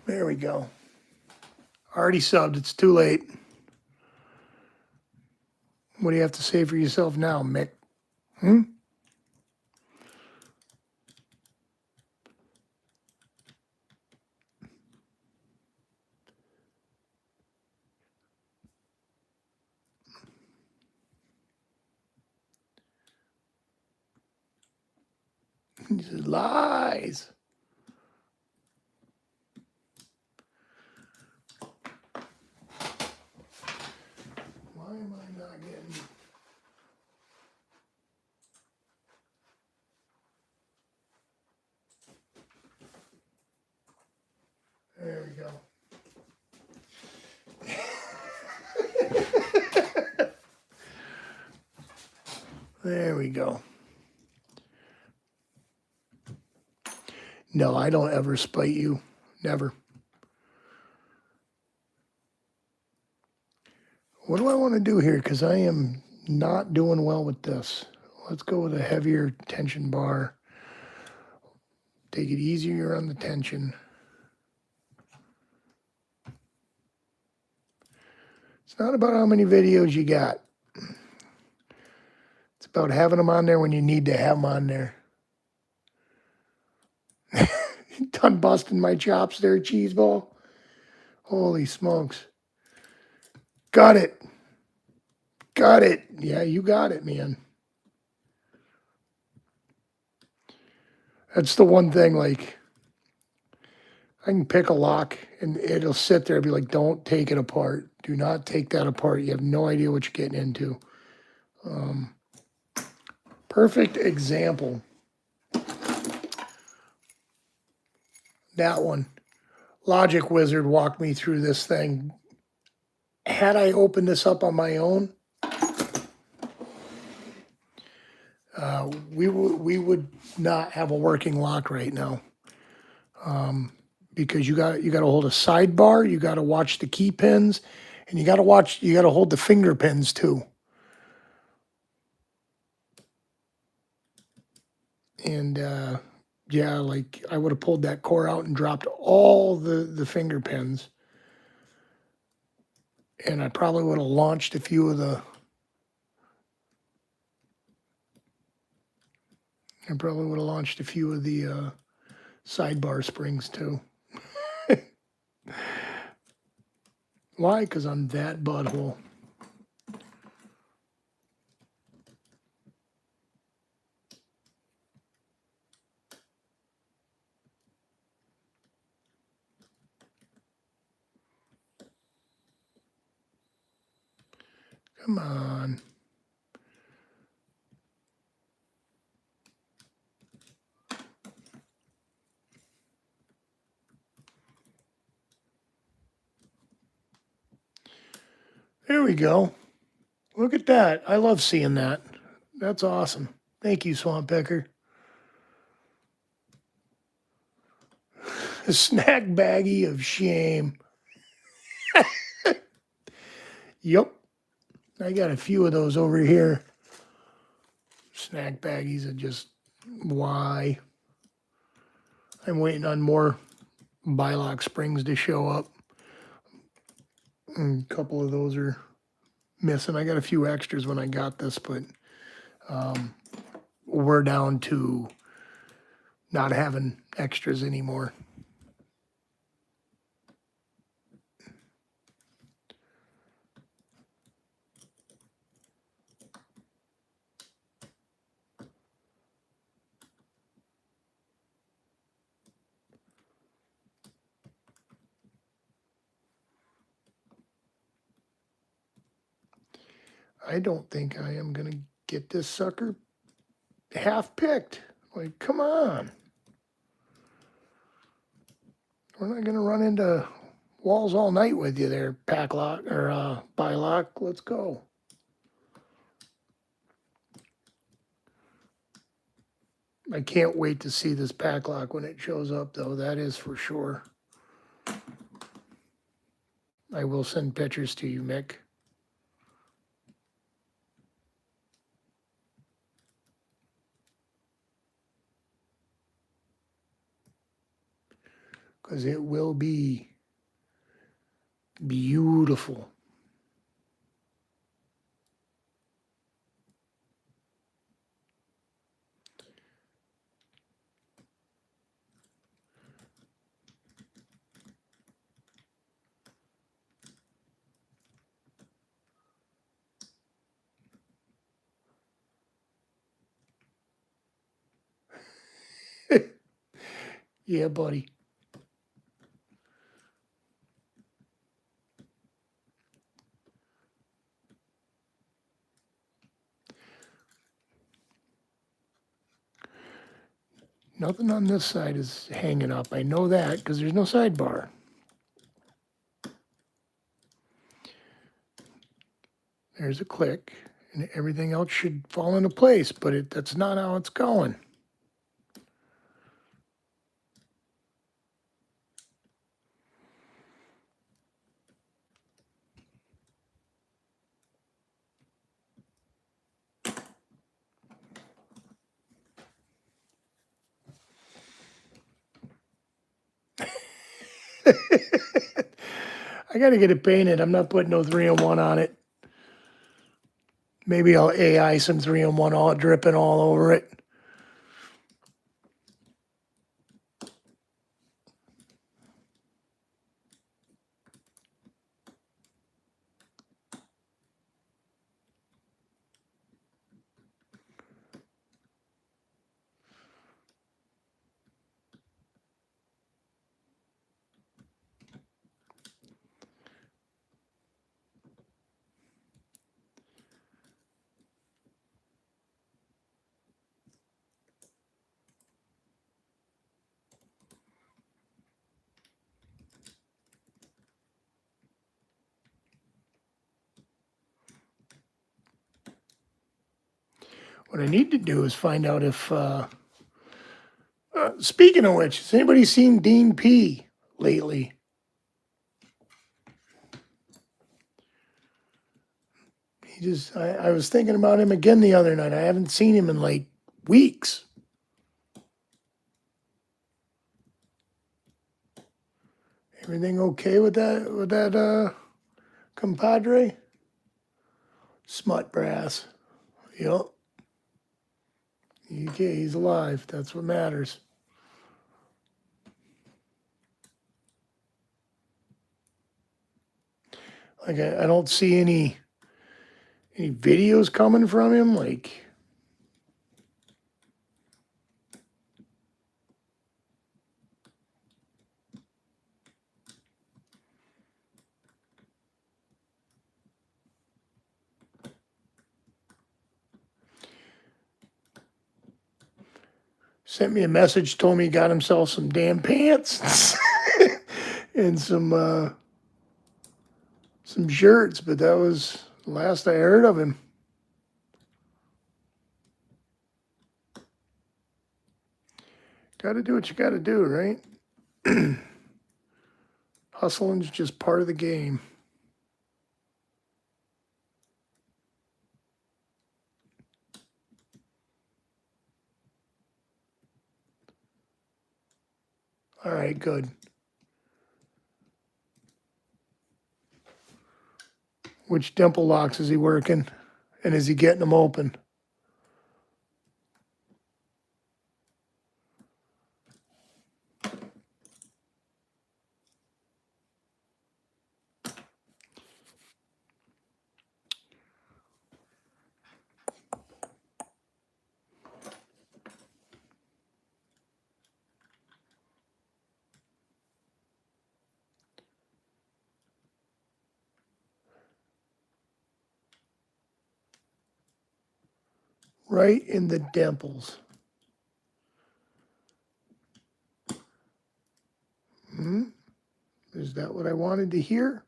There we go. Already subbed. It's too late. What do you have to say for yourself now, Mick? Hmm? He says, lies. Why am I not getting... There we go. There we go. No, I don't ever spite you. Never. What do I want to do here? Because I am not doing well with this. Let's go with a heavier tension bar. Take it easier on the tension. It's not about how many videos you got. It's about having them on there when you need to have them on there. Done busting my chops there, cheese ball. Holy smokes. Got it. Got it. Yeah, you got it, man. That's the one thing, like, I can pick a lock and it'll sit there and be like, don't take it apart. Do not take that apart. You have no idea what you're getting into. Perfect example. That one. Logic Wizard walked me through this thing. Had I opened this up on my own, we would not have a working lock right now. Because you got to hold a sidebar, you got to watch the key pins, and you got to hold the finger pins too. And yeah, like I would have pulled that core out and dropped all the finger pins. And I probably would have launched a few of the, sidebar springs too. Why? Because I'm that butthole. Come on. There we go. Look at that. I love seeing that. That's awesome. Thank you, Swamp Pecker. A snack baggie of shame. Yep. I got a few of those over here. Snack baggies of just why. I'm waiting on more Bylock Springs to show up. And a couple of those are missing. I got a few extras when I got this, but we're down to not having extras anymore. I don't think I am going to get this sucker half picked. Like, come on. We're not going to run into walls all night with you there, Packlock or Bylock. Let's go. I can't wait to see this Packlock when it shows up, though. That is for sure. I will send pictures to you, Mick. Because it will be beautiful. Yeah, buddy. Nothing on this side is hanging up. I know that because there's no sidebar. There's a click, and everything else should fall into place, but that's not how it's going. I got to get it painted. I'm not putting no 3-in-1 on it. Maybe I'll AI some 3-in-1 all dripping all over it. What I need to do is find out if, speaking of which, has anybody seen Dean P lately? I was thinking about him again the other night. I haven't seen him in like weeks. Everything okay with that compadre? Smut brass. Yep. Okay, he's alive. That's what matters. Like I don't see any videos coming from him. Like, sent me a message, told me he got himself some damn pants and some shirts, but that was the last I heard of him. Got to do what you got to do, right? Hustling's just part of the game. All right, good. Which dimple locks is he working? And is he getting them open? Right in the dimples. Is that what I wanted to hear?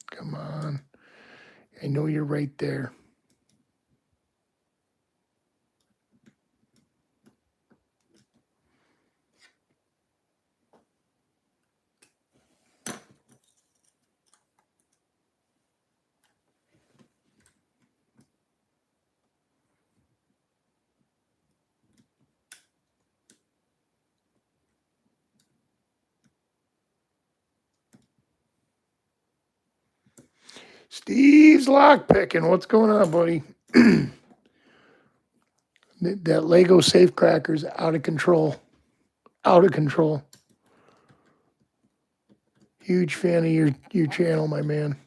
Come on. I know you're right there. Steve's lockpicking. What's going on, buddy? That Lego safecracker's out of control. Out of control. Huge fan of your channel, my man.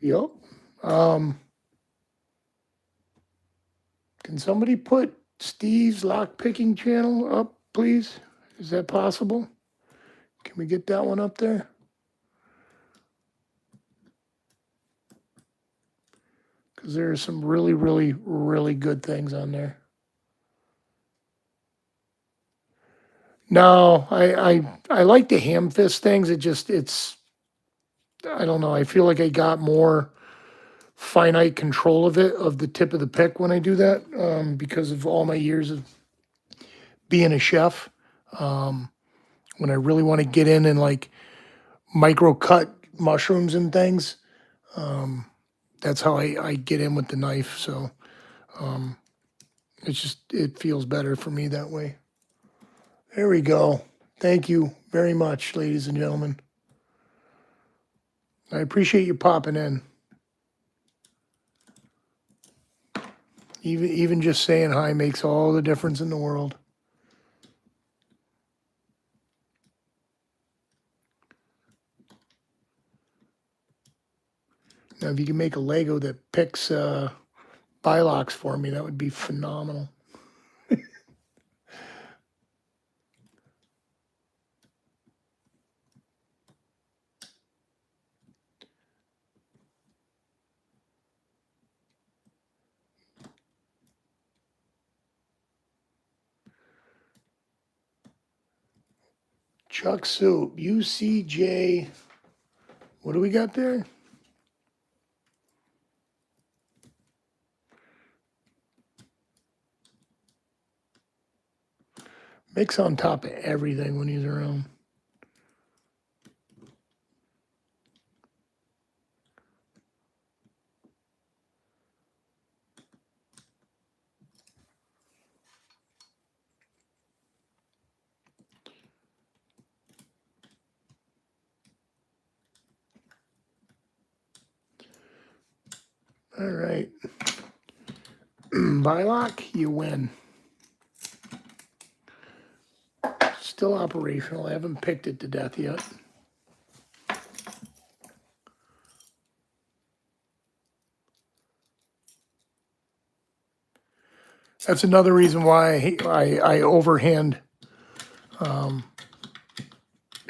Yep. Can somebody put Steve's lockpicking channel up, please? Is that possible? Can we get that one up there? Because there are some really, really, really good things on there. No, I like the ham fist things. It's I don't know. I feel like I got more finite control of it, of the tip of the pick when I do that, because of all my years of being a chef. When I really want to get in and like micro cut mushrooms and things, that's how I get in with the knife. So it feels better for me that way. There we go. Thank you very much, ladies and gentlemen. I appreciate you popping in. Even just saying hi makes all the difference in the world. Now, if you can make a Lego that picks bylocks for me, that would be phenomenal. Chuck Soup, UCJ. What do we got there? Mix on top of everything when he's around. All right. Bylock, you win. Still operational. I haven't picked it to death yet. That's another reason why I overhand.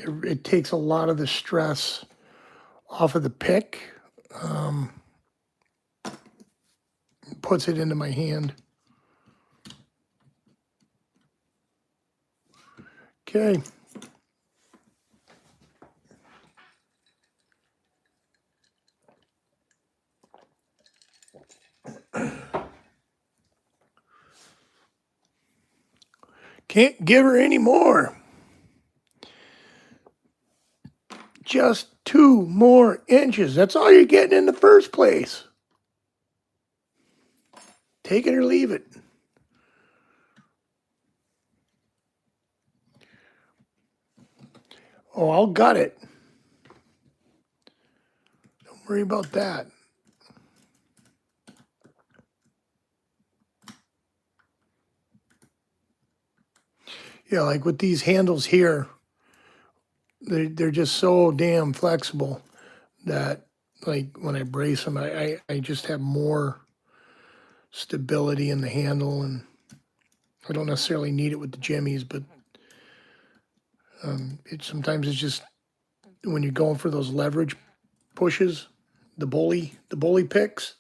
It takes a lot of the stress off of the pick. Puts it into my hand. Okay. Can't give her any more. Just 2 more inches. That's all you're getting in the first place. Take it or leave it. Oh, I'll gut it. Don't worry about that. Yeah, like with these handles here, they're just so damn flexible that, like, when I brace them, I just have more stability in the handle, and I don't necessarily need it with the jimmies, but sometimes it's just when you're going for those leverage pushes, the bully picks,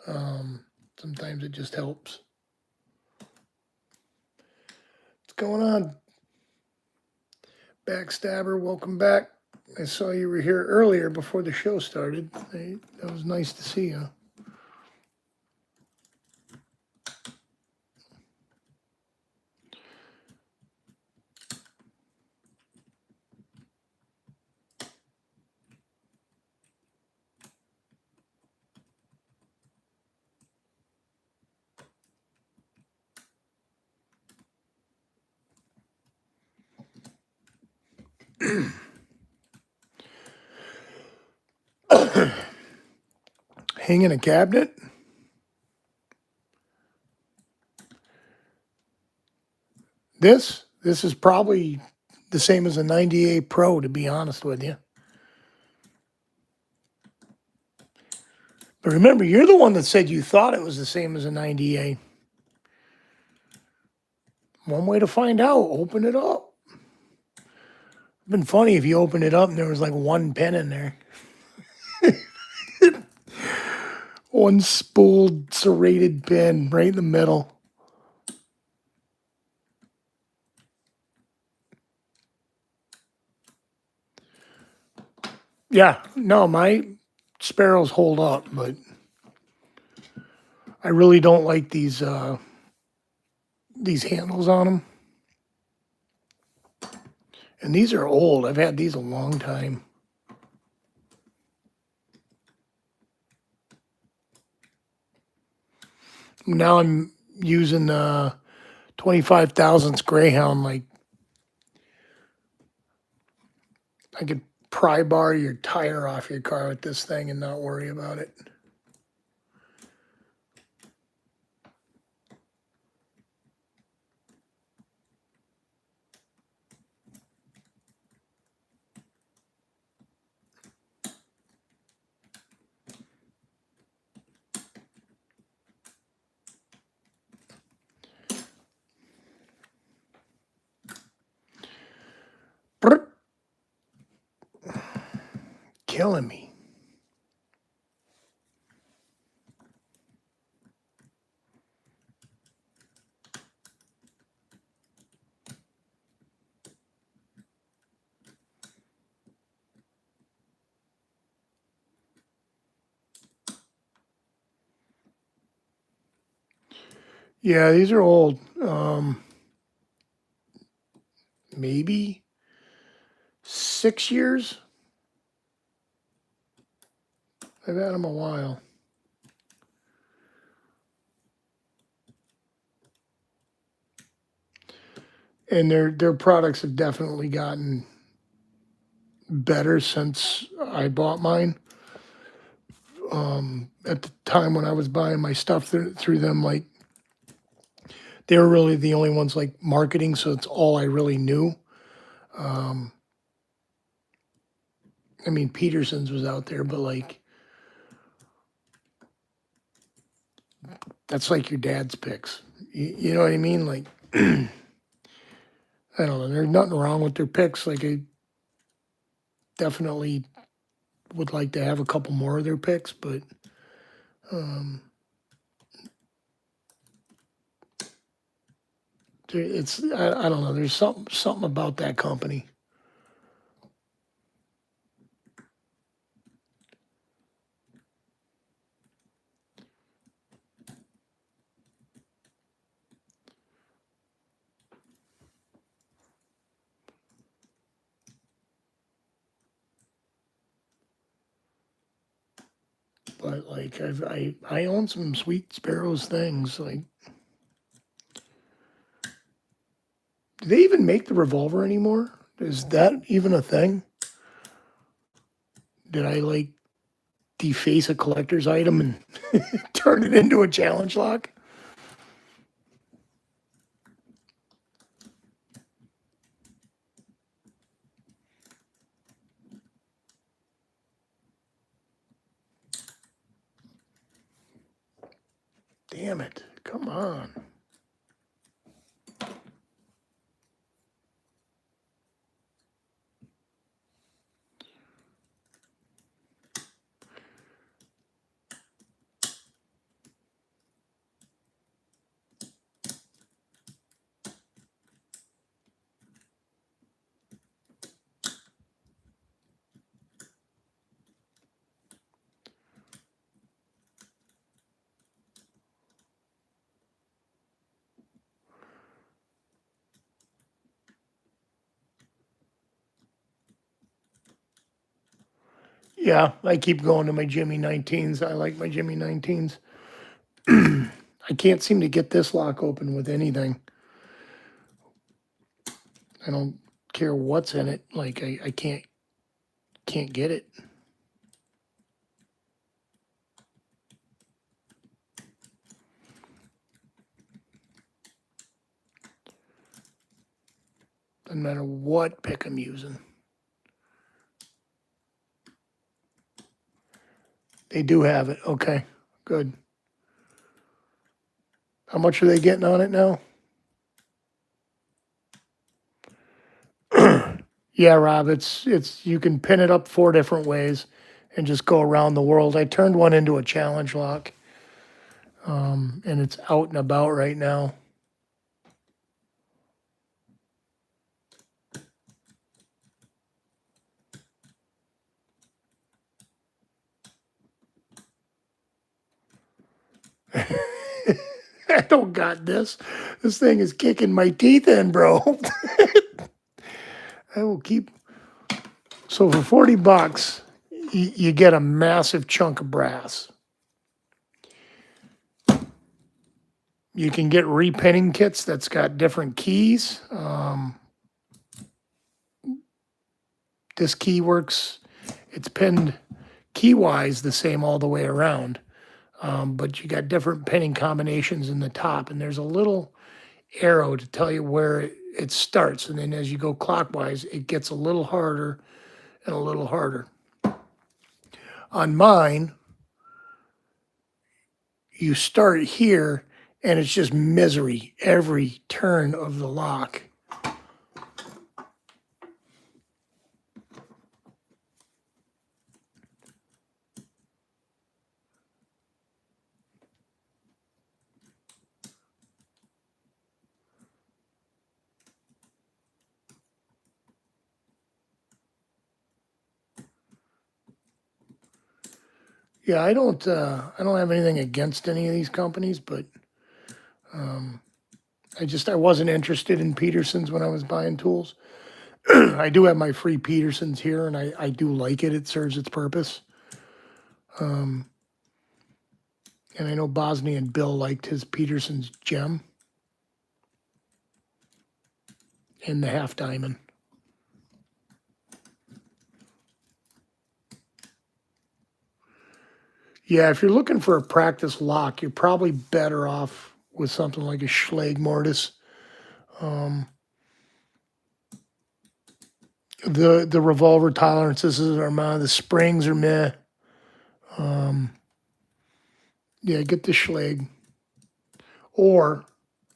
sometimes it just helps. What's going on? Backstabber, welcome back. I saw you were here earlier before the show started. That was nice to see you. Hang in a cabinet? This is probably the same as a 98 Pro, to be honest with you. But remember, you're the one that said you thought it was the same as a 98. One way to find out, open it up. It'd been funny if you opened it up and there was like 1 pin in there. One spooled, serrated pin right in the middle. Yeah, no, my sparrows hold up, but I really don't like these handles on them. And these are old. I've had these a long time. Now I'm using 25 thousandths Greyhound. Like, I could pry bar your tire off your car with this thing and not worry about it. Brr. Killing me. Yeah, these are old. Maybe 6 years. I've had them a while. And their products have definitely gotten better since I bought mine. At the time when I was buying my stuff through them, like they were really the only ones like marketing, so it's all I really knew. Um, I mean, Peterson's was out there, but like that's like your dad's picks. You know what I mean? Like I don't know. There's nothing wrong with their picks. Like I definitely would like to have a couple more of their picks, but um, it's I don't know. There's something about that company. But like I own some Sweet Sparrows things. Like, do they even make the revolver anymore? Is that even a thing? Did I like deface a collector's item and turn it into a challenge lock? Damn it. Come on. Yeah, I keep going to my Jimmy 19s. I like my Jimmy 19s. I can't seem to get this lock open with anything. I don't care what's in it. Like I can't get it. Doesn't matter what pick I'm using. They do have it. Okay, good. How much are they getting on it now? Yeah, Rob, it's you can pin it up 4 different ways and just go around the world. I turned one into a challenge lock, and it's out and about right now. I don't got this. This thing is kicking my teeth in, bro. I will keep. So for 40 bucks, you get a massive chunk of brass. You can get repinning kits that's got different keys. This key works, it's pinned key wise the same all the way around. But you got different pinning combinations in the top, and there's a little arrow to tell you where it starts. And then as you go clockwise, it gets a little harder and a little harder. On mine, you start here, and it's just misery every turn of the lock. Yeah, I don't have anything against any of these companies, but I wasn't interested in Peterson's when I was buying tools. I do have my free Peterson's here, and I do like it. It serves its purpose. And I know Bosnia and Bill liked his Peterson's gem and the half diamond. Yeah, if you're looking for a practice lock, you're probably better off with something like a Schlage mortise. The revolver tolerances are meh. The springs are meh. Yeah, get the Schlage. Or,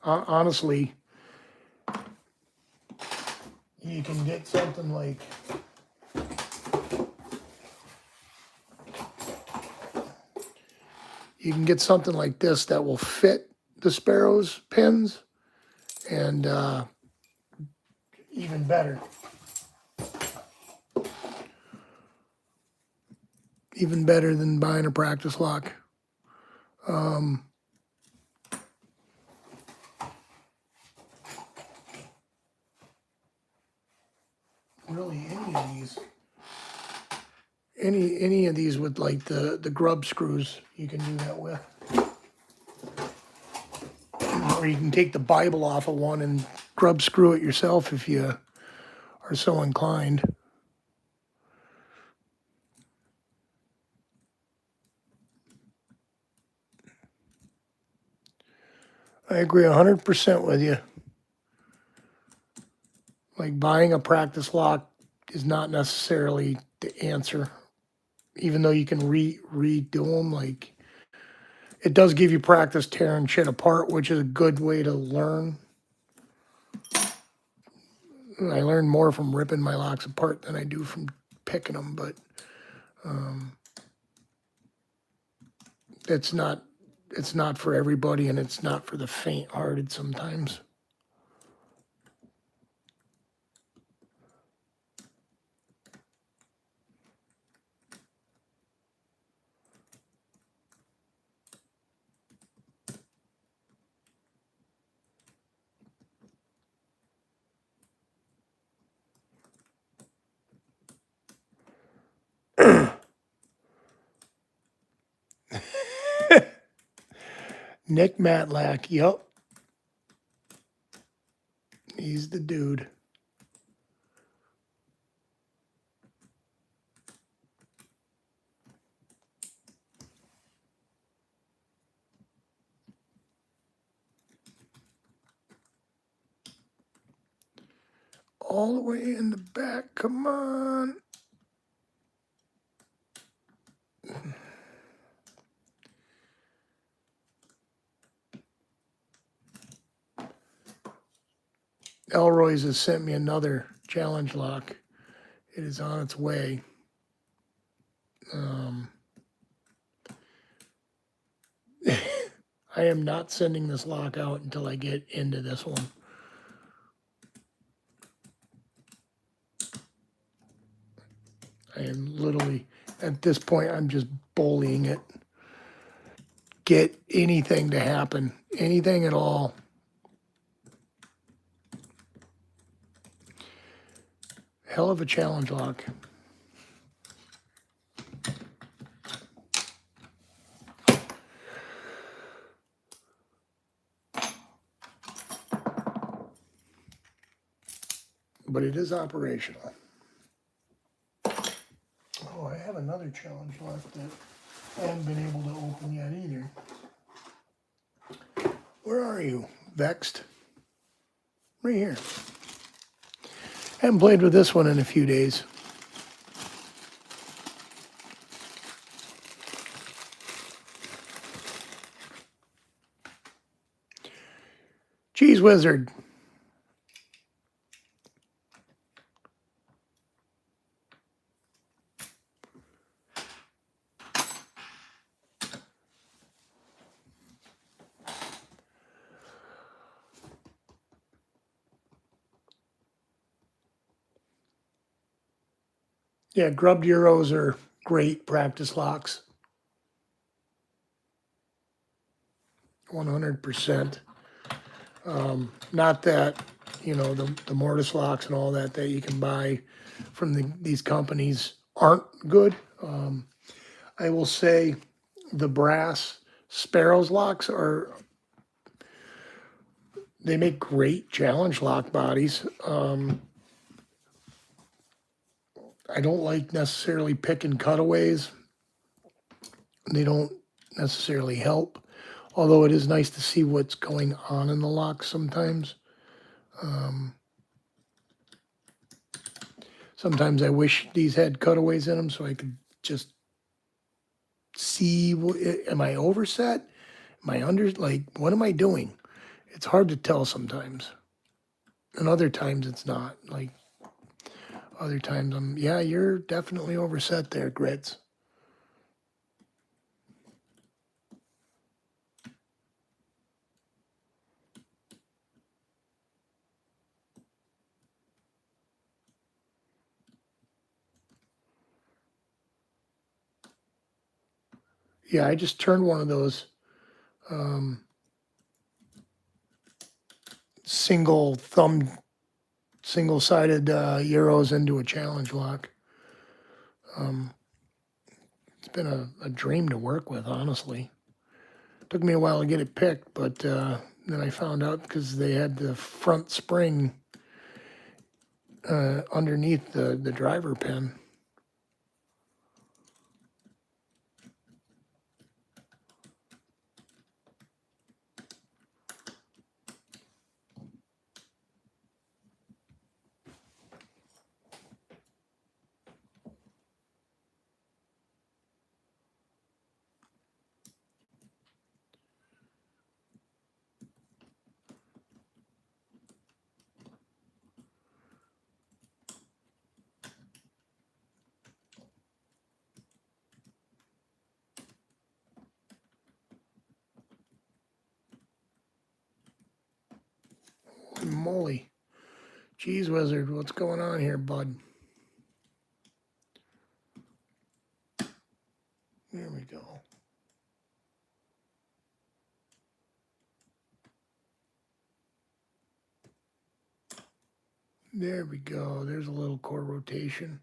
honestly, you can get something like this that will fit the Sparrow's pins, and even better. Even better than buying a practice lock. Really, any of these with like the grub screws, you can do that with. Or you can take the Bible off of one and grub screw it yourself if you are so inclined. I agree 100% with you. Like buying a practice lock is not necessarily the answer, even though you can redo them. Like it does give you practice tearing shit apart, which is a good way to learn. I learn more from ripping my locks apart than I do from picking them, but it's not for everybody, and it's not for the faint-hearted sometimes. Nick Matlack, yep. He's the dude. All the way in the back, come on. Elroy's has sent me another challenge lock. It is on its way. I am not sending this lock out until I get into this one. I am literally, at this point, I'm just bullying it. Get anything to happen, anything at all. Hell of a challenge lock. But it is operational. Oh, I have another challenge lock that I haven't been able to open yet either. Where are you? Vexed? Right here. Haven't played with this one in a few days. Cheese Wizard. Yeah, grubbed Euros are great practice locks. 100%. Not that, the mortise locks and all that you can buy from these companies aren't good. I will say the brass Sparrows locks they make great challenge lock bodies. I don't like necessarily picking cutaways. They don't necessarily help, although it is nice to see what's going on in the lock sometimes. Sometimes I wish these had cutaways in them so I could just see, am I overset? Am I under, like, what am I doing? It's hard to tell sometimes. And other times it's not. Like, other times yeah, you're definitely overset there, Grits. Yeah, I just turned one of those single-sided Euros into a challenge lock. It's been a dream to work with, honestly. Took me a while to get it picked, but then I found out because they had the front spring underneath the driver pin. Holy moly. Geez, Wizard, what's going on here, bud? There we go. There we go. There's a little core rotation.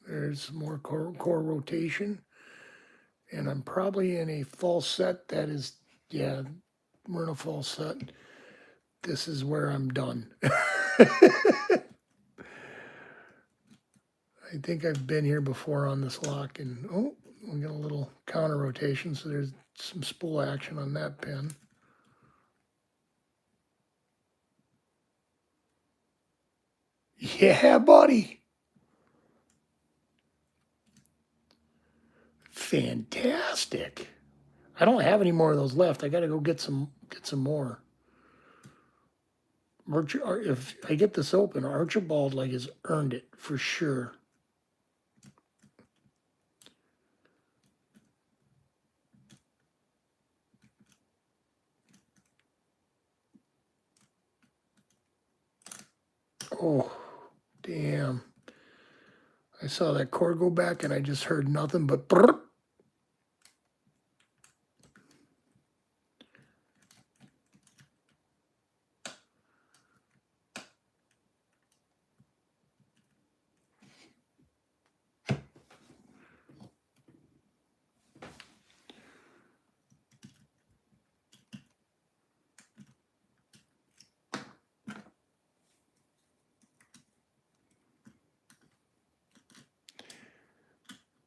There's some more core rotation. And I'm probably in a false set. That is, yeah, we're in a false set. This is where I'm done. I think I've been here before on this lock, and we got a little counter rotation, so there's some spool action on that pin. Yeah, buddy. Fantastic. I don't have any more of those left. I got to go get some more. If I get this open, Archibald has earned it for sure. Oh, damn. I saw that cord go back and I just heard nothing but brrr.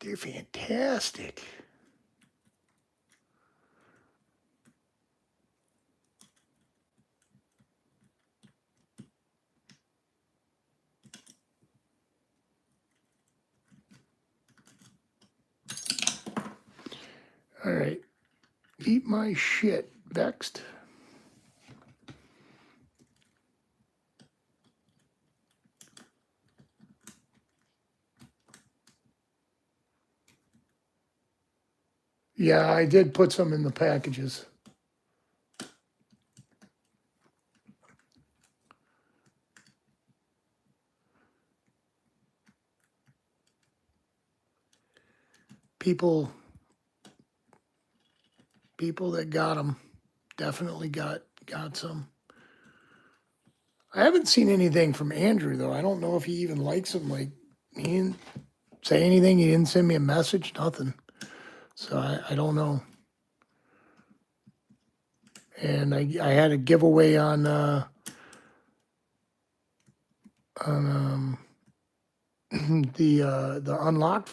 They're fantastic. All right. Eat my shit. Next. Yeah, I did put some in the packages. people that got them definitely got some. I haven't seen anything from Andrew though. I don't know if he even likes them. Like, he didn't say anything. He didn't send me a message. Nothing. So I don't know. And I had a giveaway on the Unlocked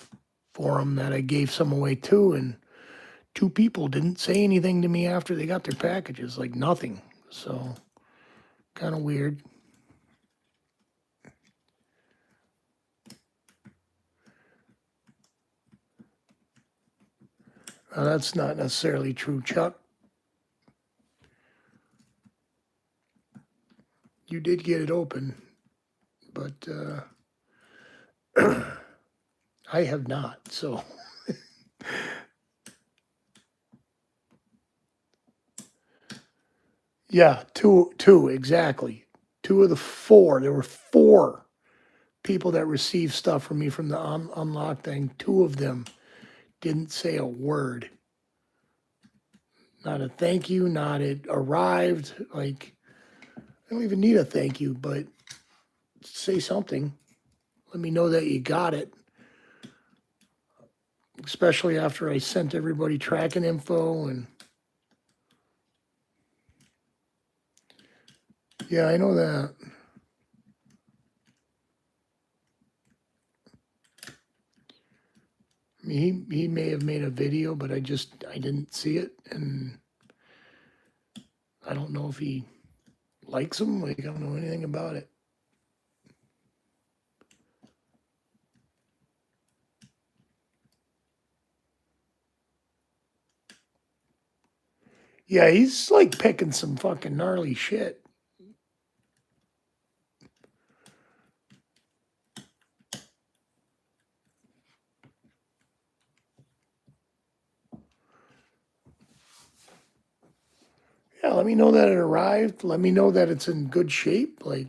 forum that I gave some away too, and 2 people didn't say anything to me after they got their packages, like nothing. So kind of weird. That's not necessarily true, Chuck. You did get it open, but I have not. So yeah, two exactly. 2 of the 4. There were 4 people that received stuff from me from the unlock thing. 2 of them didn't say a word. Not a thank you, not it arrived. Like, I don't even need a thank you, but say something. Let me know that you got it. Especially after I sent everybody tracking info and yeah, I know that. I mean, he may have made a video, but I didn't see it, and I don't know if he likes them. Like, I don't know anything about it. Yeah, he's like picking some fucking gnarly shit. Yeah, let me know that it arrived. Let me know that it's in good shape. Like,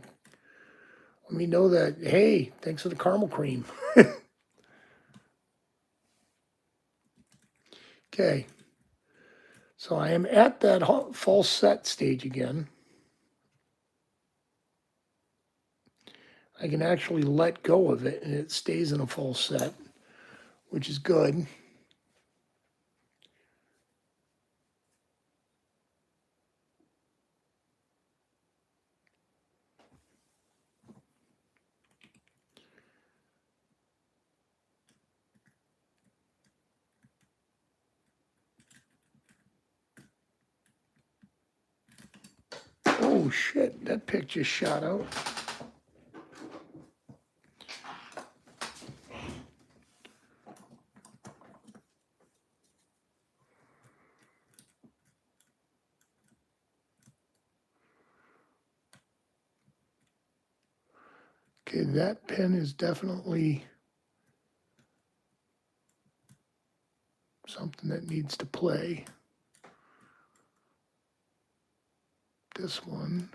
let me know that, hey, thanks for the caramel cream. Okay. So I am at that false set stage again. I can actually let go of it and it stays in a false set, which is good. Oh shit, that pick just shot out. Okay, that pen is definitely something that needs to play. This one.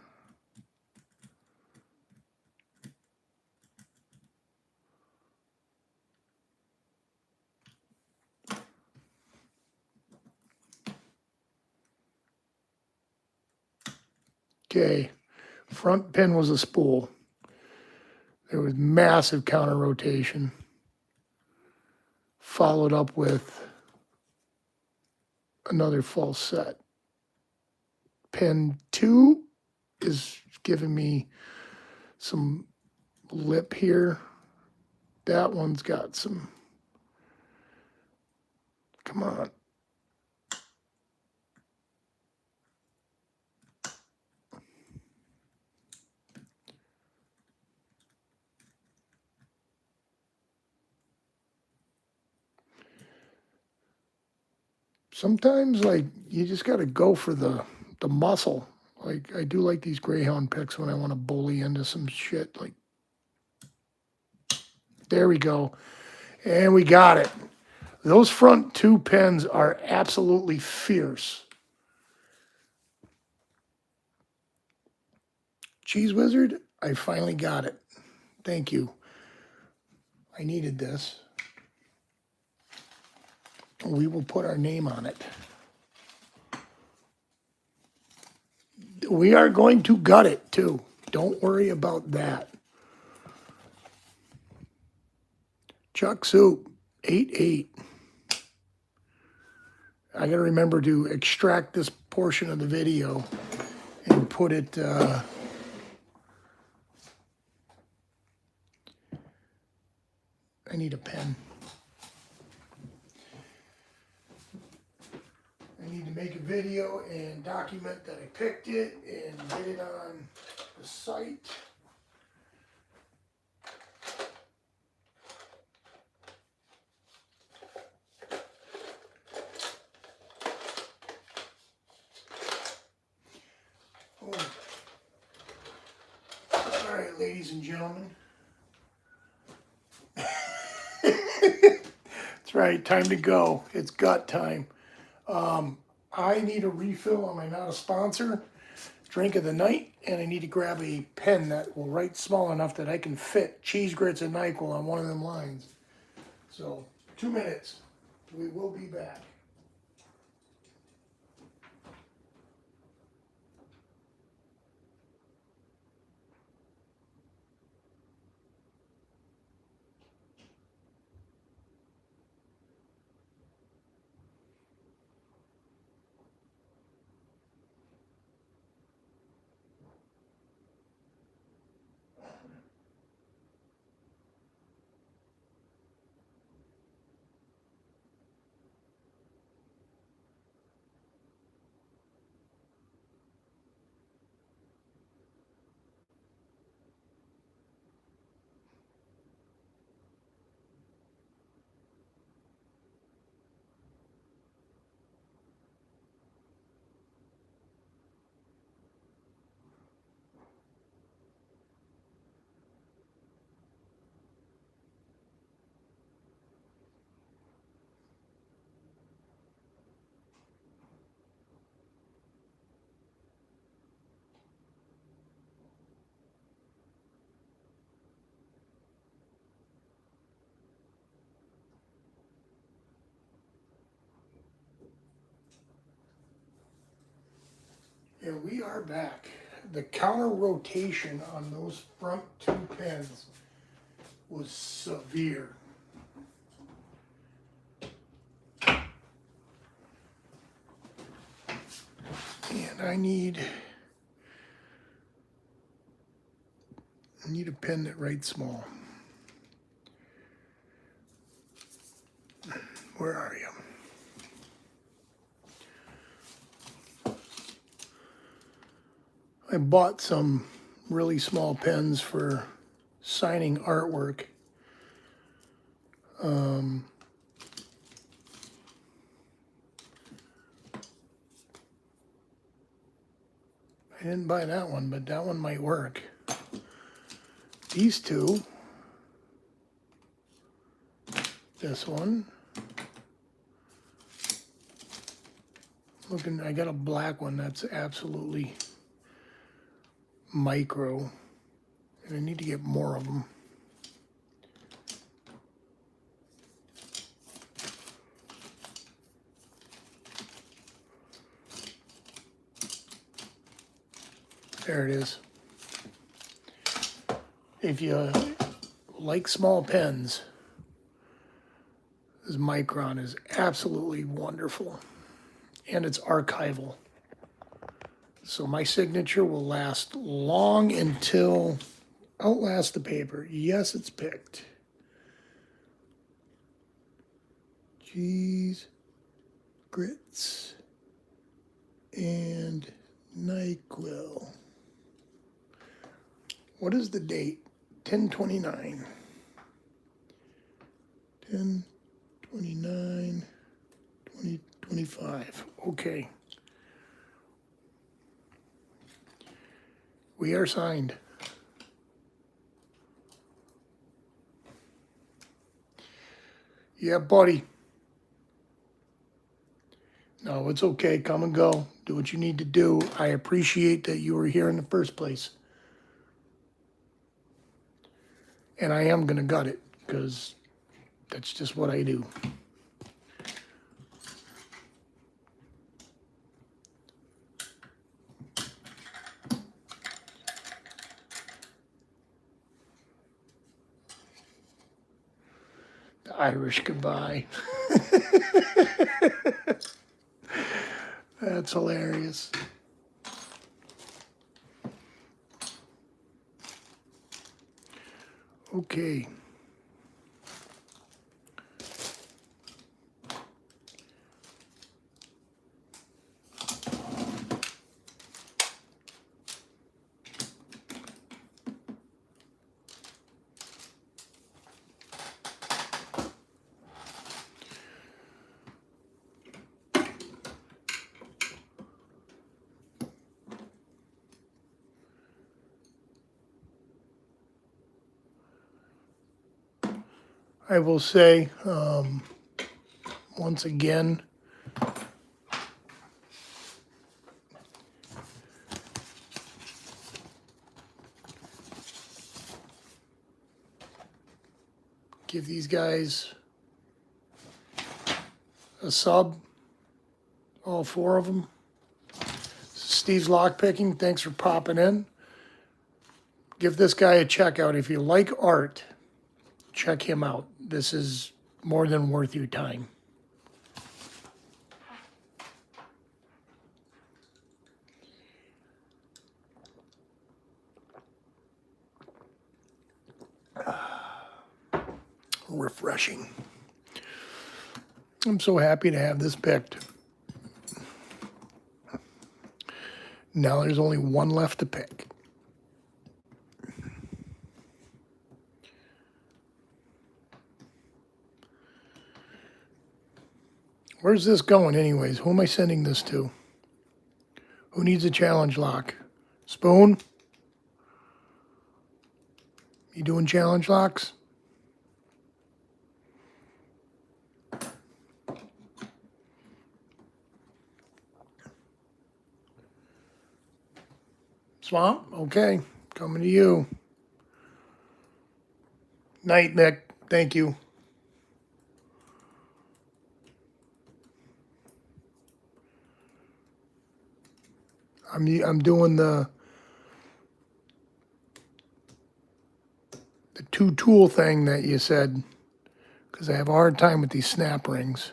Okay, front pin was a spool. There was massive counter rotation, followed up with another false set. Pin 2 is giving me some lip here. That one's got some, come on. Sometimes, like, you just got to go for the muscle. Like, I do like these Greyhound picks when I want to bully into some shit. Like, there we go. And we got it. Those front 2 pins are absolutely fierce. Cheese Wizard, I finally got it. Thank you. I needed this. we will put our name on it. We are going to gut it too. Don't worry about that. Chuck Soup, 8-8. I got to remember to extract this portion of the video and put it, I need a pen. I need to make a video and document that I picked it and get it on the site. Oh. All right, ladies and gentlemen. That's right, time to go. It's gut time. I need a refill on my not a sponsor drink of the night, and I need to grab a pen that will write small enough that I can fit cheese grits and NyQuil on one of them lines. So 2 minutes. We will be back. And we are back. The counter rotation on those front 2 pens was severe. And I need a pen that writes small. Where are you? I bought some really small pens for signing artwork. I didn't buy that one, but that one might work. These two, this one. I got a black one that's absolutely micro, and I need to get more of them. There it is. If you like small pens, this Micron is absolutely wonderful, and it's archival. So my signature will last long until outlast the paper. Yes, it's picked. Cheese, grits, and NyQuil. What is the date? 10/29. 10/29, 2025. Okay. We are signed. Yeah, buddy. No, it's okay. Come and go. Do what you need to do. I appreciate that you were here in the first place. And I am going to gut it because that's just what I do. The Irish goodbye. That's hilarious. Okay. I will say, once again, give these guys a sub, all four of them. Steve's Lockpicking, thanks for popping in. Give this guy a check out. If you like art, check him out. This is more than worth your time. Refreshing. I'm so happy to have this picked. Now there's only one left to pick. Where's this going anyways? Who am I sending this to? Who needs a challenge lock? Spoon? You doing challenge locks? Swamp? Okay, coming to you. Night, Nick. Thank you. I'm doing the two-tool thing that you said, because I have a hard time with these snap rings.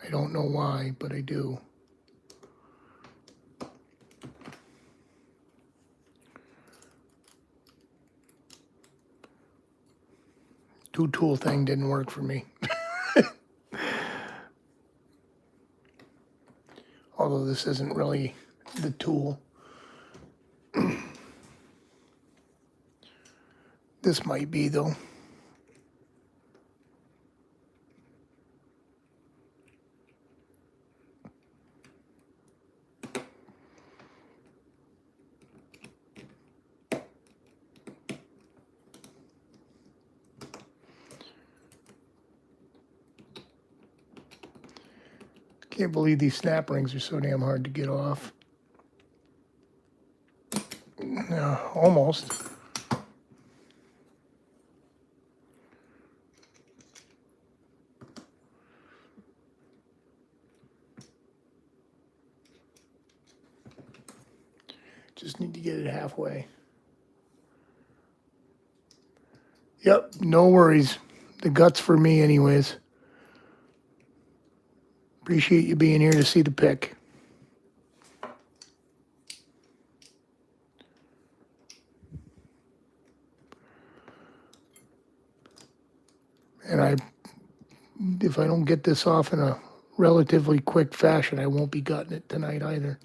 I don't know why, but I do. Two-tool thing didn't work for me. Although this isn't really the tool. This might be, though. Can't believe these snap rings are so damn hard to get off. Almost. Just need to get it halfway. Yep, no worries. The gut's for me anyways. Appreciate you being here to see the pick. And if I don't get this off in a relatively quick fashion, I won't be gutting it tonight either.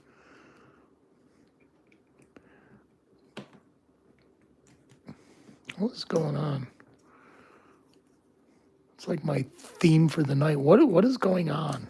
What is going on? It's like my theme for the night. What is going on?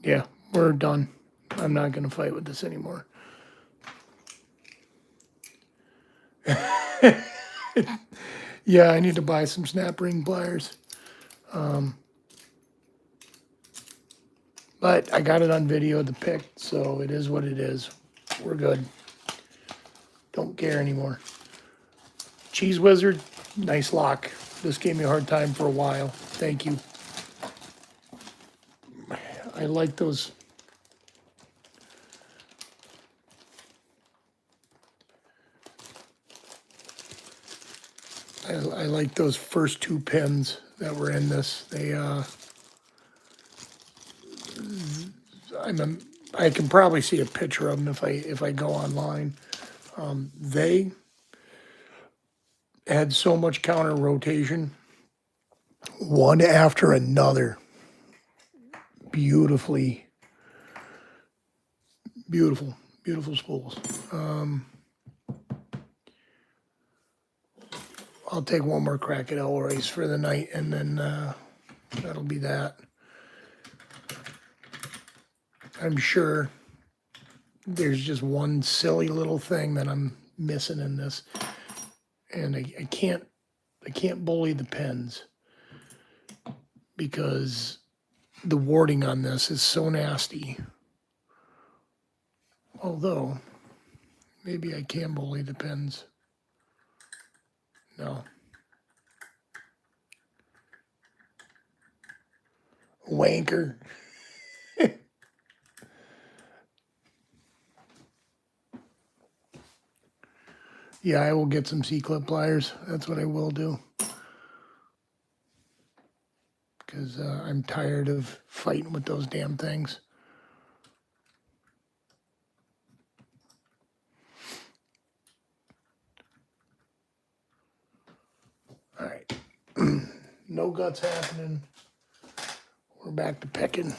Yeah, we're done. I'm not going to fight with this anymore. Yeah, I need to buy some snap ring pliers. But I got it on video, the pick, so it is what it is. we're good. Don't care anymore. Cheese Wizard, nice lock. This gave me a hard time for a while. Thank you. I like those. I like those first two pins that were in this. They, I can probably see a picture of them if I go online. They had so much counter rotation, one after another. Beautiful spools. I'll take one more crack at Elroy's for the night, and then that'll be that. I'm sure there's just one silly little thing that I'm missing in this, and I can't bully the pens because the warding on this is so nasty. Although maybe I can bully the pens. No. Wanker. Yeah, I will get some C-clip pliers. That's what I will do. Because I'm tired of fighting with those damn things. All right. No guts happening. We're back to pecking.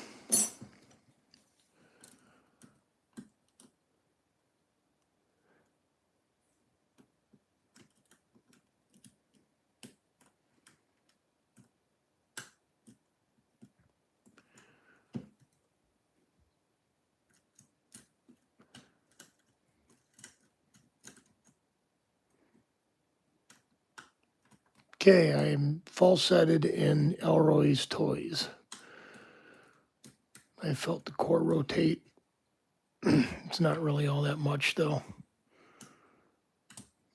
Okay, I am falsetted in Elroy's toys. I felt the core rotate. It's not really all that much, though.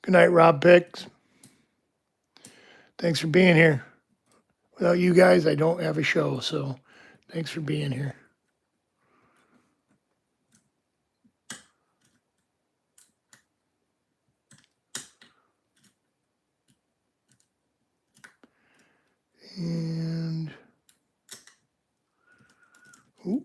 Good night, Rob Picks. Thanks for being here. Without you guys, I don't have a show, so thanks for being here. And ooh.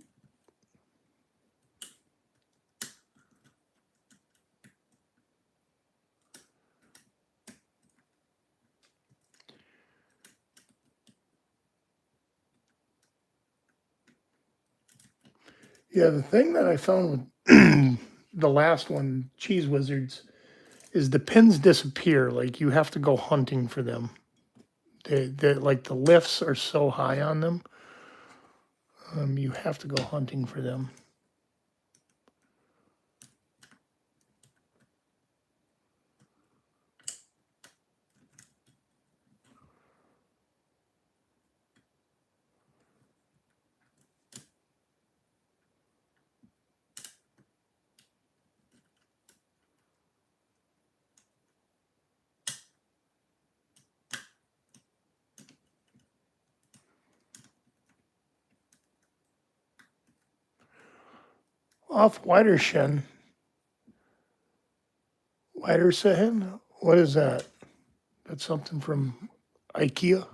Yeah, the thing that I found with the last one, Cheese Wizards, is the pins disappear. Like you have to go hunting for them. They like the lifts are so high on them. You have to go hunting for them. Off Widershin. Widersahin? What is that? That's something from IKEA?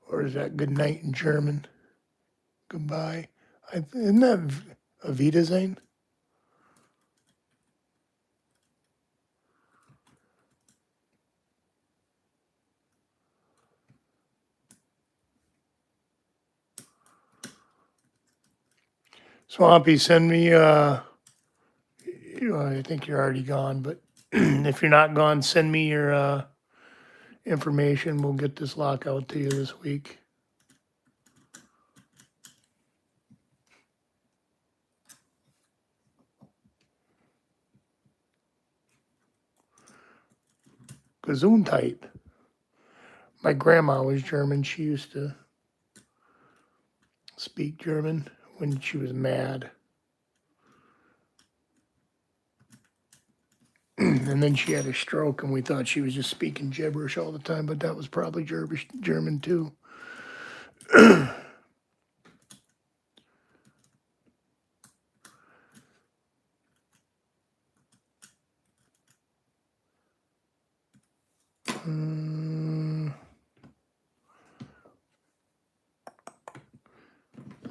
Or is that good night in German? Goodbye. Isn't that a Wiedersehen? Swampy, send me, I think you're already gone, but if you're not gone, send me your information. We'll get this lock out to you this week. Gesundheit. My grandma was German. She used to speak German when she was mad. And then she had a stroke, and we thought she was just speaking gibberish all the time, but that was probably German too.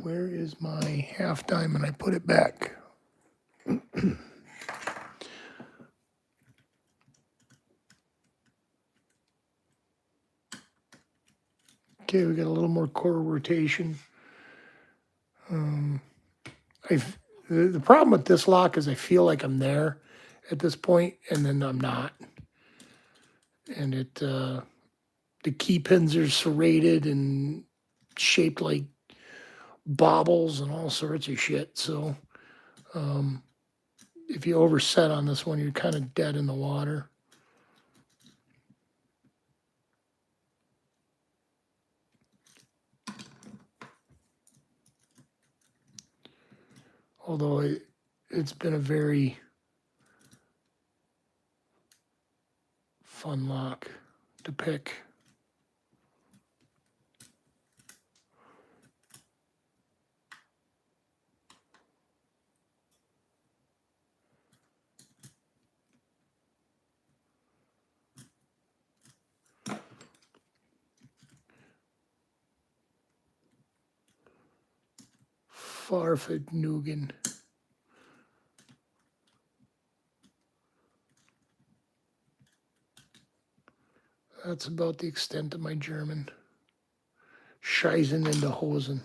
Where is my half diamond? I put it back. Okay, we got a little more core rotation. The problem with this lock is I feel like I'm there at this point, and then I'm not. And the key pins are serrated and shaped like baubles and all sorts of shit. So if you overset on this one, you're kind of dead in the water. Although it's been a very fun lock to pick. Farfignugan. That's about the extent of my German. Scheisen into Hosen.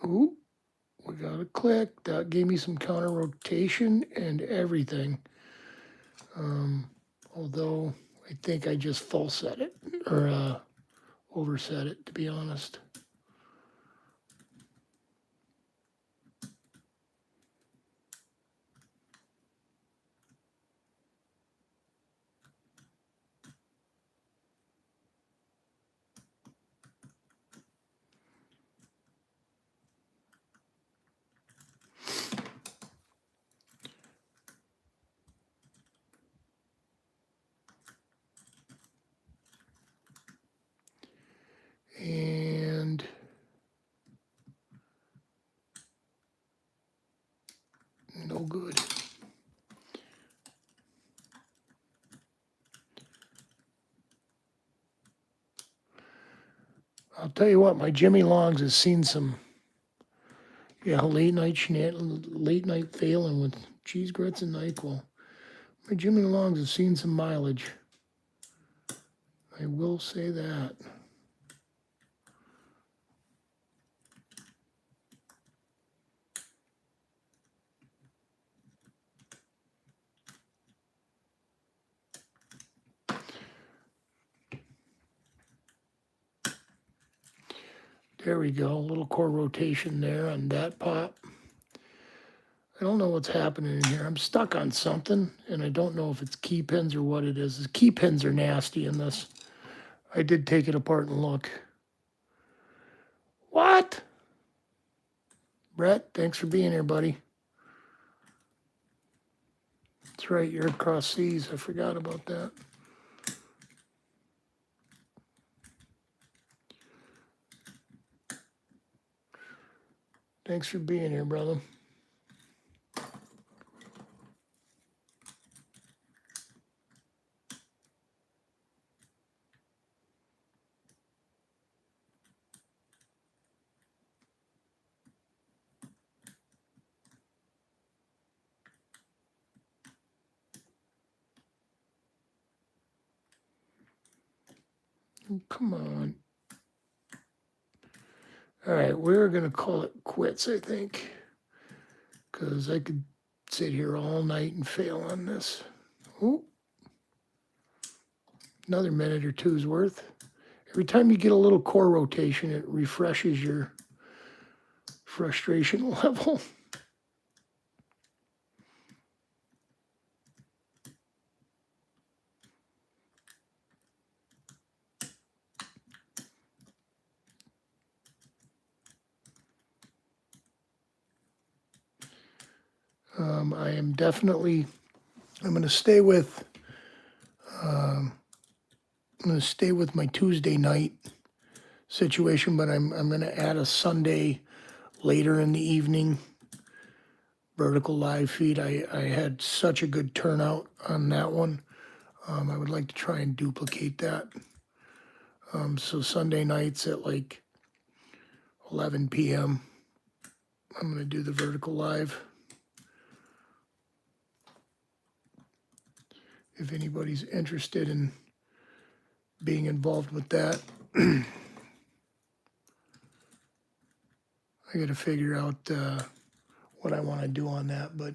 Ooh, we got a click. That gave me some counter rotation and everything. Although I think I just full set it or overset it, to be honest. And no good. I'll tell you what, my Jimmy Longs has seen some, late night failing with cheese grits and NyQuil. My Jimmy Longs has seen some mileage. I will say that. There we go, a little core rotation there on that pop. I don't know what's happening in here. I'm stuck on something, and I don't know if it's key pins or what it is. The key pins are nasty in this. I did take it apart and look. What? Brett, thanks for being here, buddy. That's right, you're across seas. I forgot about that. Thanks for being here, brother. Oh, come on. All right, we're going to call it quits, I think, because I could sit here all night and fail on this. Oh, another minute or two's worth. Every time you get a little core rotation, it refreshes your frustration level. I am definitely, I'm going to stay with, I'm going to stay with my Tuesday night situation, but I'm going to add a Sunday later in the evening vertical live feed. I had such a good turnout on that one. I would like to try and duplicate that. So Sunday nights at like 11 p.m. I'm going to do the vertical live. If anybody's interested in being involved with that. I got to figure out what I want to do on that, but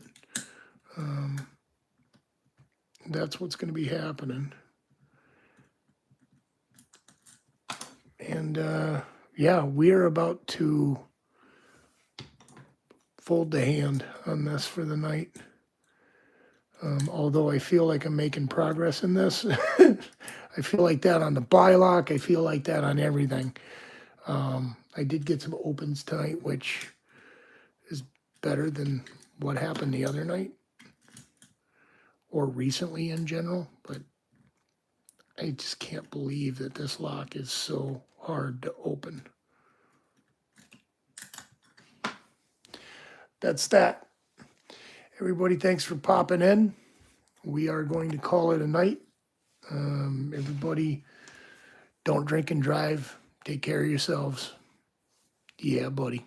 that's what's going to be happening. And yeah, we're about to fold the hand on this for the night. Although I feel like I'm making progress in this. I feel like that on the bylock. I feel like that on everything. I did get some opens tonight, which is better than what happened the other night or recently in general, but I just can't believe that this lock is so hard to open. That's that. Everybody, thanks for popping in. We are going to call it a night. Everybody, don't drink and drive. Take care of yourselves. Yeah, buddy.